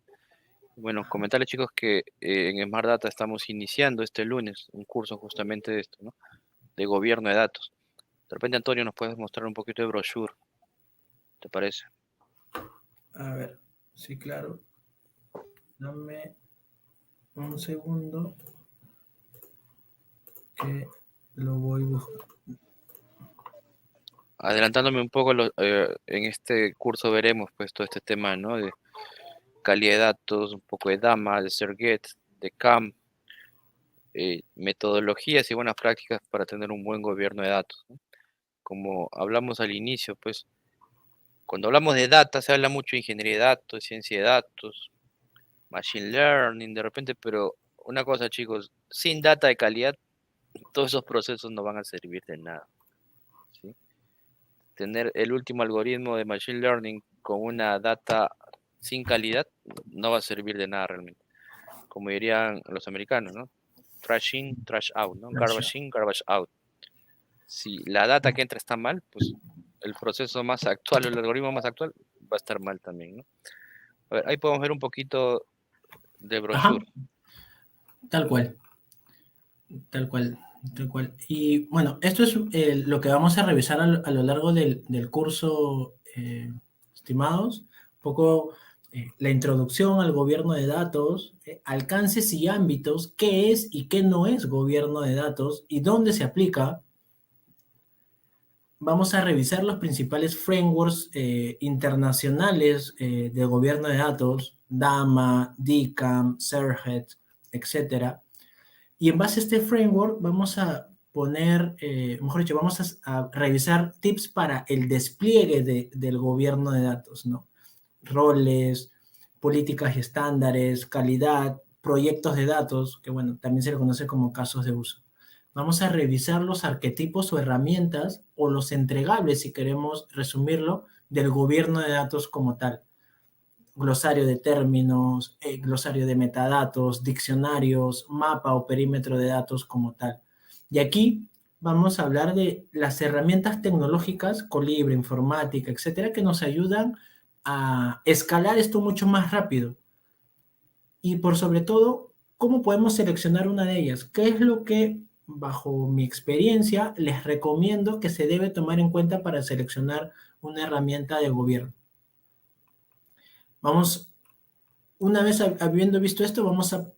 Bueno, comentarles chicos que en Smart Data estamos iniciando este lunes un curso justamente de esto, ¿no? De gobierno de datos. De repente, Antonio, nos puedes mostrar un poquito de brochure, ¿te parece? A ver, sí, claro. Dame un segundo que lo voy buscando. Adelantándome un poco, en este curso veremos pues todo este tema, ¿no? De calidad de datos, un poco de DAMA, de Serget, de CAM, metodologías y buenas prácticas para tener un buen gobierno de datos, ¿no? Como hablamos al inicio, pues cuando hablamos de data se habla mucho de ingeniería de datos, ciencia de datos, machine learning, de repente, pero una cosa, chicos, sin data de calidad, todos esos procesos no van a servir de nada, ¿sí? Tener el último algoritmo de machine learning con una data sin calidad no va a servir de nada realmente. como dirían los americanos, ¿no? Trash in, trash out, ¿no? Gracias. Garbage in, garbage out. Si la data que entra está mal, pues el proceso más actual, el algoritmo más actual va a estar mal también, ¿no? A ver, ahí podemos ver un poquito de Ajá, brochure. tal cual, tal cual, tal cual. Y bueno, esto es lo que vamos a revisar a lo largo del curso, estimados. Un poco la introducción al gobierno de datos, alcances y ámbitos, qué es y qué no es gobierno de datos y dónde se aplica. Vamos a revisar los principales frameworks internacionales de gobierno de datos, DAMA, DCAM, Serhet, etcétera. Y en base a este framework vamos a poner, mejor dicho, vamos a revisar tips para el despliegue del gobierno de datos, ¿no? Roles, políticas y estándares, calidad, proyectos de datos, que bueno, también se le conoce como casos de uso. Vamos a revisar los arquetipos o herramientas o los entregables, si queremos resumirlo, del gobierno de datos como tal. Glosario de términos, glosario de metadatos, diccionarios, mapa o perímetro de datos como tal. Y aquí vamos a hablar de las herramientas tecnológicas, Colibri, informática, etcétera, que nos ayudan a escalar esto mucho más rápido. Y por sobre todo, ¿cómo podemos seleccionar una de ellas? ¿Qué es lo que, bajo mi experiencia, les recomiendo que se debe tomar en cuenta para seleccionar una herramienta de gobierno? Vamos, una vez habiendo visto esto, vamos a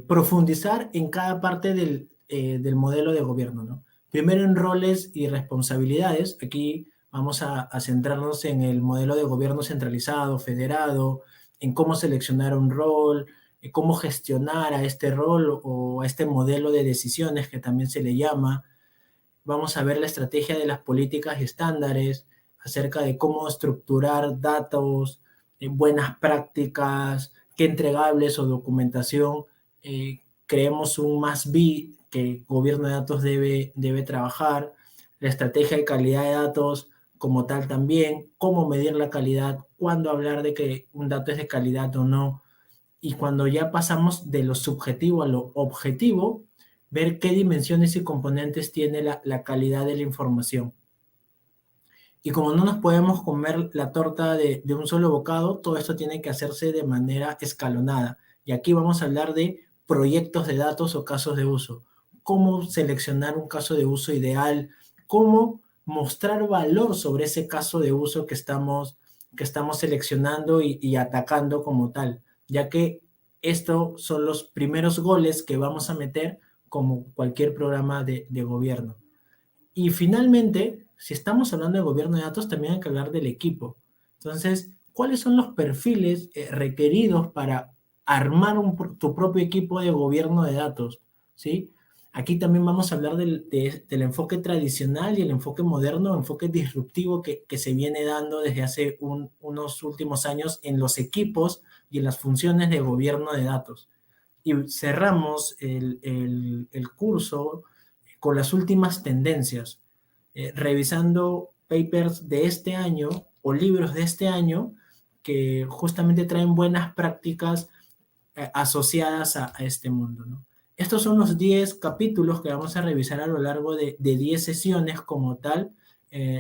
profundizar en cada parte del modelo de gobierno, ¿no? Primero en roles y responsabilidades. Aquí vamos a centrarnos en el modelo de gobierno centralizado, federado, en cómo seleccionar un rol, cómo gestionar a este rol o a este modelo de decisiones que también se le llama. Vamos a ver la estrategia de las políticas y estándares, acerca de cómo estructurar datos, buenas prácticas, qué entregables o documentación creemos un must be que gobierno de datos debe trabajar, la estrategia de calidad de datos como tal también, cómo medir la calidad, cuándo hablar de que un dato es de calidad o no, y cuando ya pasamos de lo subjetivo a lo objetivo, ver qué dimensiones y componentes tiene la calidad de la información. Y como no nos podemos comer la torta de un solo bocado, todo esto tiene que hacerse de manera escalonada. Y aquí vamos a hablar de proyectos de datos o casos de uso. Cómo seleccionar un caso de uso ideal, cómo mostrar valor sobre ese caso de uso que estamos seleccionando y atacando como tal, ya que estos son los primeros goles que vamos a meter como cualquier programa de gobierno. Y finalmente, si estamos hablando de gobierno de datos, también hay que hablar del equipo. Entonces, ¿cuáles son los perfiles requeridos para armar tu propio equipo de gobierno de datos? ¿Sí? Aquí también vamos a hablar del enfoque tradicional y el enfoque moderno, enfoque disruptivo que se viene dando desde hace unos últimos años en los equipos y en las funciones de gobierno de datos. Y cerramos el curso con las últimas tendencias, revisando papers de este año o libros de este año que justamente traen buenas prácticas asociadas a este mundo, ¿no? Estos son los 10 capítulos que vamos a revisar a lo largo de 10 sesiones como tal,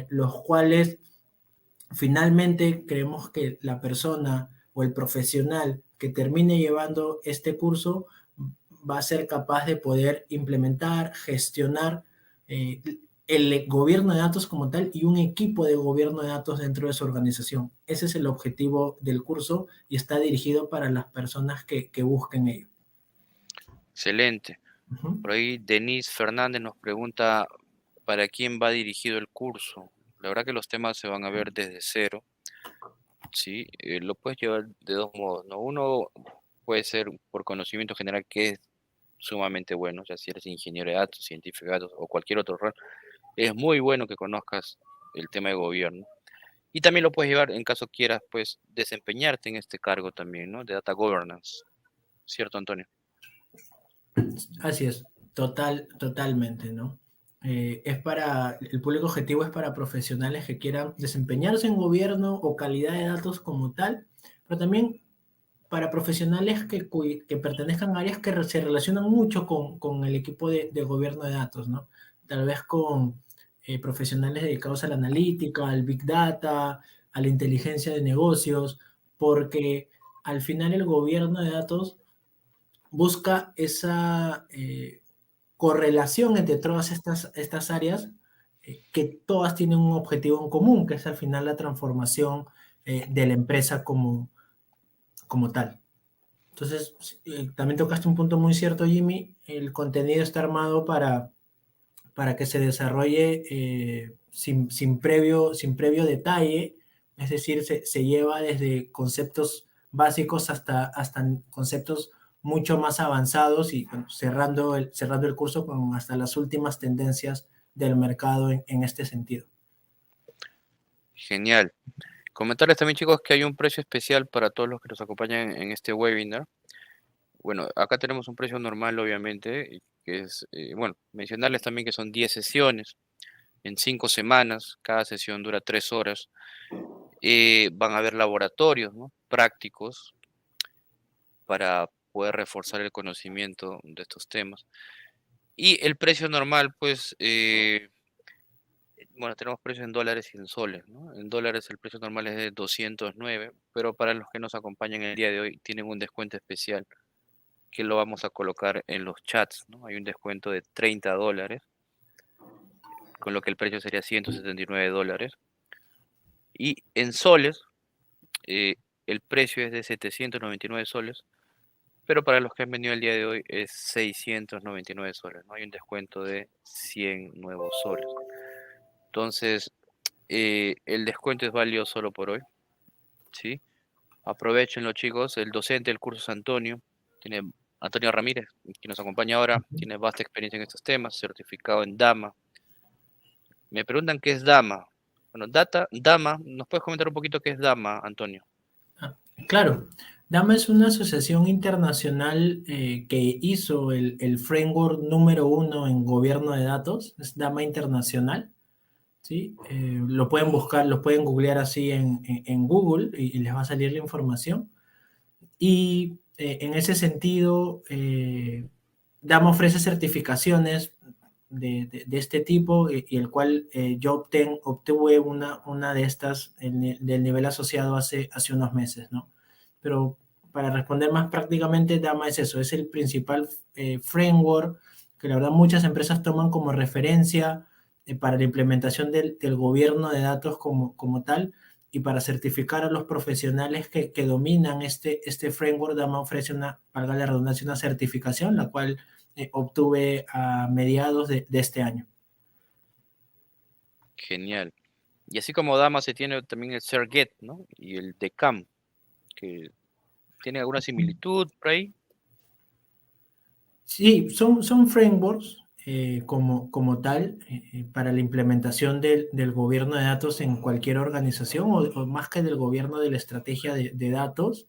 los cuales finalmente creemos que la persona o el profesional que termine llevando este curso va a ser capaz de poder implementar, gestionar eh, el gobierno de datos como tal y un equipo de gobierno de datos dentro de su organización. Ese es el objetivo del curso y está dirigido para las personas que busquen ello. Excelente. Uh -huh. Por ahí Denise Fernández nos pregunta para quién va dirigido el curso. La verdad que los temas se van a ver desde cero, ¿sí? Lo puedes llevar de dos modos, ¿no? Uno puede ser por conocimiento general, que es sumamente bueno, o sea, si eres ingeniero de datos, científico de datos o cualquier otro rol, es muy bueno que conozcas el tema de gobierno. Y también lo puedes llevar en caso quieras, pues, desempeñarte en este cargo también, ¿no? De Data Governance. ¿Cierto, Antonio? Así es, totalmente, ¿no? El público objetivo es para profesionales que quieran desempeñarse en gobierno o calidad de datos como tal, pero también para profesionales que pertenezcan a áreas que se relacionan mucho con el equipo de gobierno de datos, ¿no? Tal vez con profesionales dedicados a la analítica, al big data, a la inteligencia de negocios, porque al final el gobierno de datos busca esa correlación entre todas estas áreas, que todas tienen un objetivo en común, que es al final la transformación de la empresa como tal. Entonces, también tocaste un punto muy cierto, Jimmy. El contenido está armado para que se desarrolle sin previo detalle, es decir, se lleva desde conceptos básicos hasta conceptos mucho más avanzados y bueno, cerrando el curso con hasta las últimas tendencias del mercado en este sentido. Genial. Comentarles también, chicos, que hay un precio especial para todos los que nos acompañan en este webinar. Bueno, acá tenemos un precio normal, obviamente, y que es, bueno, mencionarles también que son 10 sesiones en 5 semanas, cada sesión dura 3 horas. Van a haber laboratorios, ¿no?, prácticos para poder reforzar el conocimiento de estos temas. Y el precio normal, pues, bueno, tenemos precios en dólares y en soles, ¿no? En dólares el precio normal es de 209, pero para los que nos acompañan el día de hoy tienen un descuento especial que lo vamos a colocar en los chats, ¿no? Hay un descuento de $30, con lo que el precio sería $179. Y en soles, eh, el precio es de 799 soles, pero para los que han venido el día de hoy es 699 soles, ¿no? Hay un descuento de 100 nuevos soles. Entonces, el descuento es válido solo por hoy, ¿sí? Aprovechenlo, chicos. El docente del curso es Antonio, Antonio Ramírez, quien nos acompaña ahora, tiene vasta experiencia en estos temas, certificado en Dama. Me preguntan qué es Dama. Bueno, Dama, ¿nos puedes comentar un poquito qué es Dama, Antonio? Ah, claro, DAMA es una asociación internacional que hizo el framework número uno en gobierno de datos, es DAMA Internacional. ¿Sí? Lo pueden buscar, lo pueden googlear así en Google y les va a salir la información. Y en ese sentido, DAMA ofrece certificaciones de este tipo y el cual yo obtuve una de estas del nivel asociado hace unos meses, ¿no? Pero para responder más prácticamente, DAMA es eso, es el principal framework que la verdad muchas empresas toman como referencia para la implementación del gobierno de datos como tal y para certificar a los profesionales que dominan este framework. DAMA ofrece valga la redundancia, una certificación, la cual obtuve a mediados de este año. Genial. Y así como Dama se tiene también el Serget, ¿no? Y el DECAM, que tiene alguna similitud por ahí. Sí, son frameworks como tal para la implementación del gobierno de datos en cualquier organización o más que del gobierno de la estrategia de datos.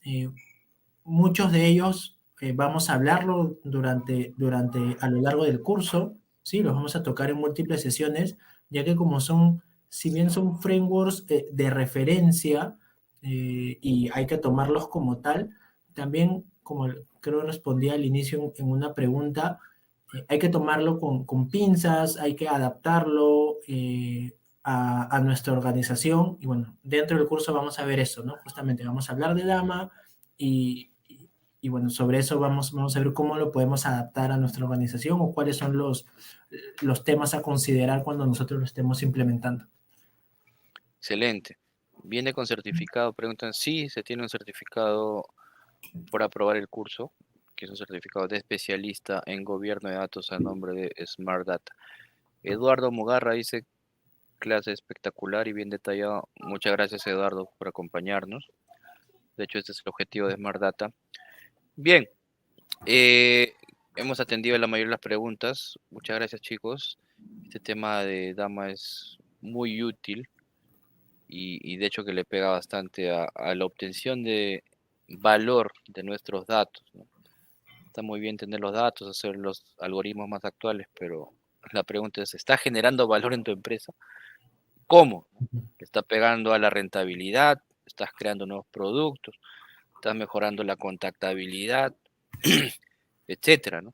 Eh, Muchos de ellos vamos a hablarlo a lo largo del curso, ¿sí? Los vamos a tocar en múltiples sesiones, ya que si bien son frameworks de referencia y hay que tomarlos como tal, también, como creo respondí al inicio en una pregunta, hay que tomarlo con pinzas, hay que adaptarlo a nuestra organización y bueno, dentro del curso vamos a ver eso, ¿no? Justamente vamos a hablar de Dama y, y bueno, sobre eso vamos a ver cómo lo podemos adaptar a nuestra organización o cuáles son los temas a considerar cuando nosotros lo estemos implementando. Excelente. ¿Viene con certificado? Preguntan, sí, se tiene un certificado por aprobar el curso, que es un certificado de especialista en gobierno de datos a nombre de Smart Data. Eduardo Mugarra dice, clase espectacular y bien detallada. Muchas gracias, Eduardo, por acompañarnos. De hecho, este es el objetivo de Smart Data. Bien, hemos atendido la mayoría de las preguntas. Muchas gracias, chicos. Este tema de Dama es muy útil y de hecho que le pega bastante a la obtención de valor de nuestros datos, ¿no? Está muy bien tener los datos, hacer los algoritmos más actuales, pero la pregunta es, ¿está generando valor en tu empresa? ¿Cómo? ¿Le está pegando a la rentabilidad? ¿Estás creando nuevos productos? estás mejorando la contactabilidad, etcétera, ¿no?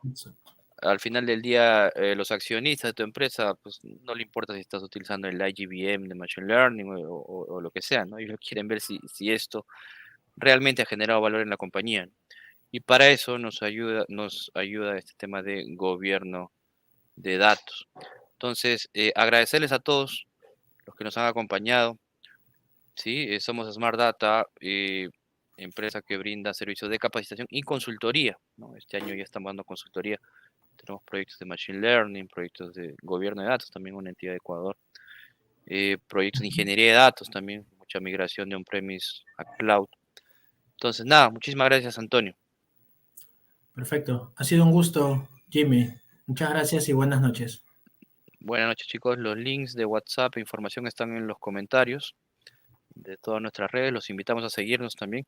Al final del día, los accionistas de tu empresa, pues no le importa si estás utilizando el IGBM de Machine Learning o lo que sea, ¿no? Ellos quieren ver si esto realmente ha generado valor en la compañía, ¿no? Y para eso nos ayuda este tema de gobierno de datos. Entonces, agradecerles a todos los que nos han acompañado, ¿sí? Somos Smart Data, empresa que brinda servicios de capacitación y consultoría, ¿no? Este año ya estamos dando consultoría. Tenemos proyectos de Machine Learning, proyectos de gobierno de datos, también una entidad de Ecuador, proyectos de ingeniería de datos también, mucha migración de on-premise a cloud. Entonces, nada, muchísimas gracias, Antonio. Perfecto. Ha sido un gusto, Jimmy. Muchas gracias y buenas noches. Buenas noches, chicos. Los links de WhatsApp e información están en los comentarios de todas nuestras redes. Los invitamos a seguirnos también.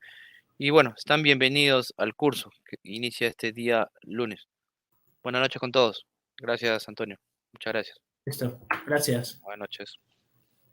Y bueno, están bienvenidos al curso que inicia este día lunes. Buenas noches con todos. Gracias, Antonio. Muchas gracias. Listo. Gracias. Buenas noches.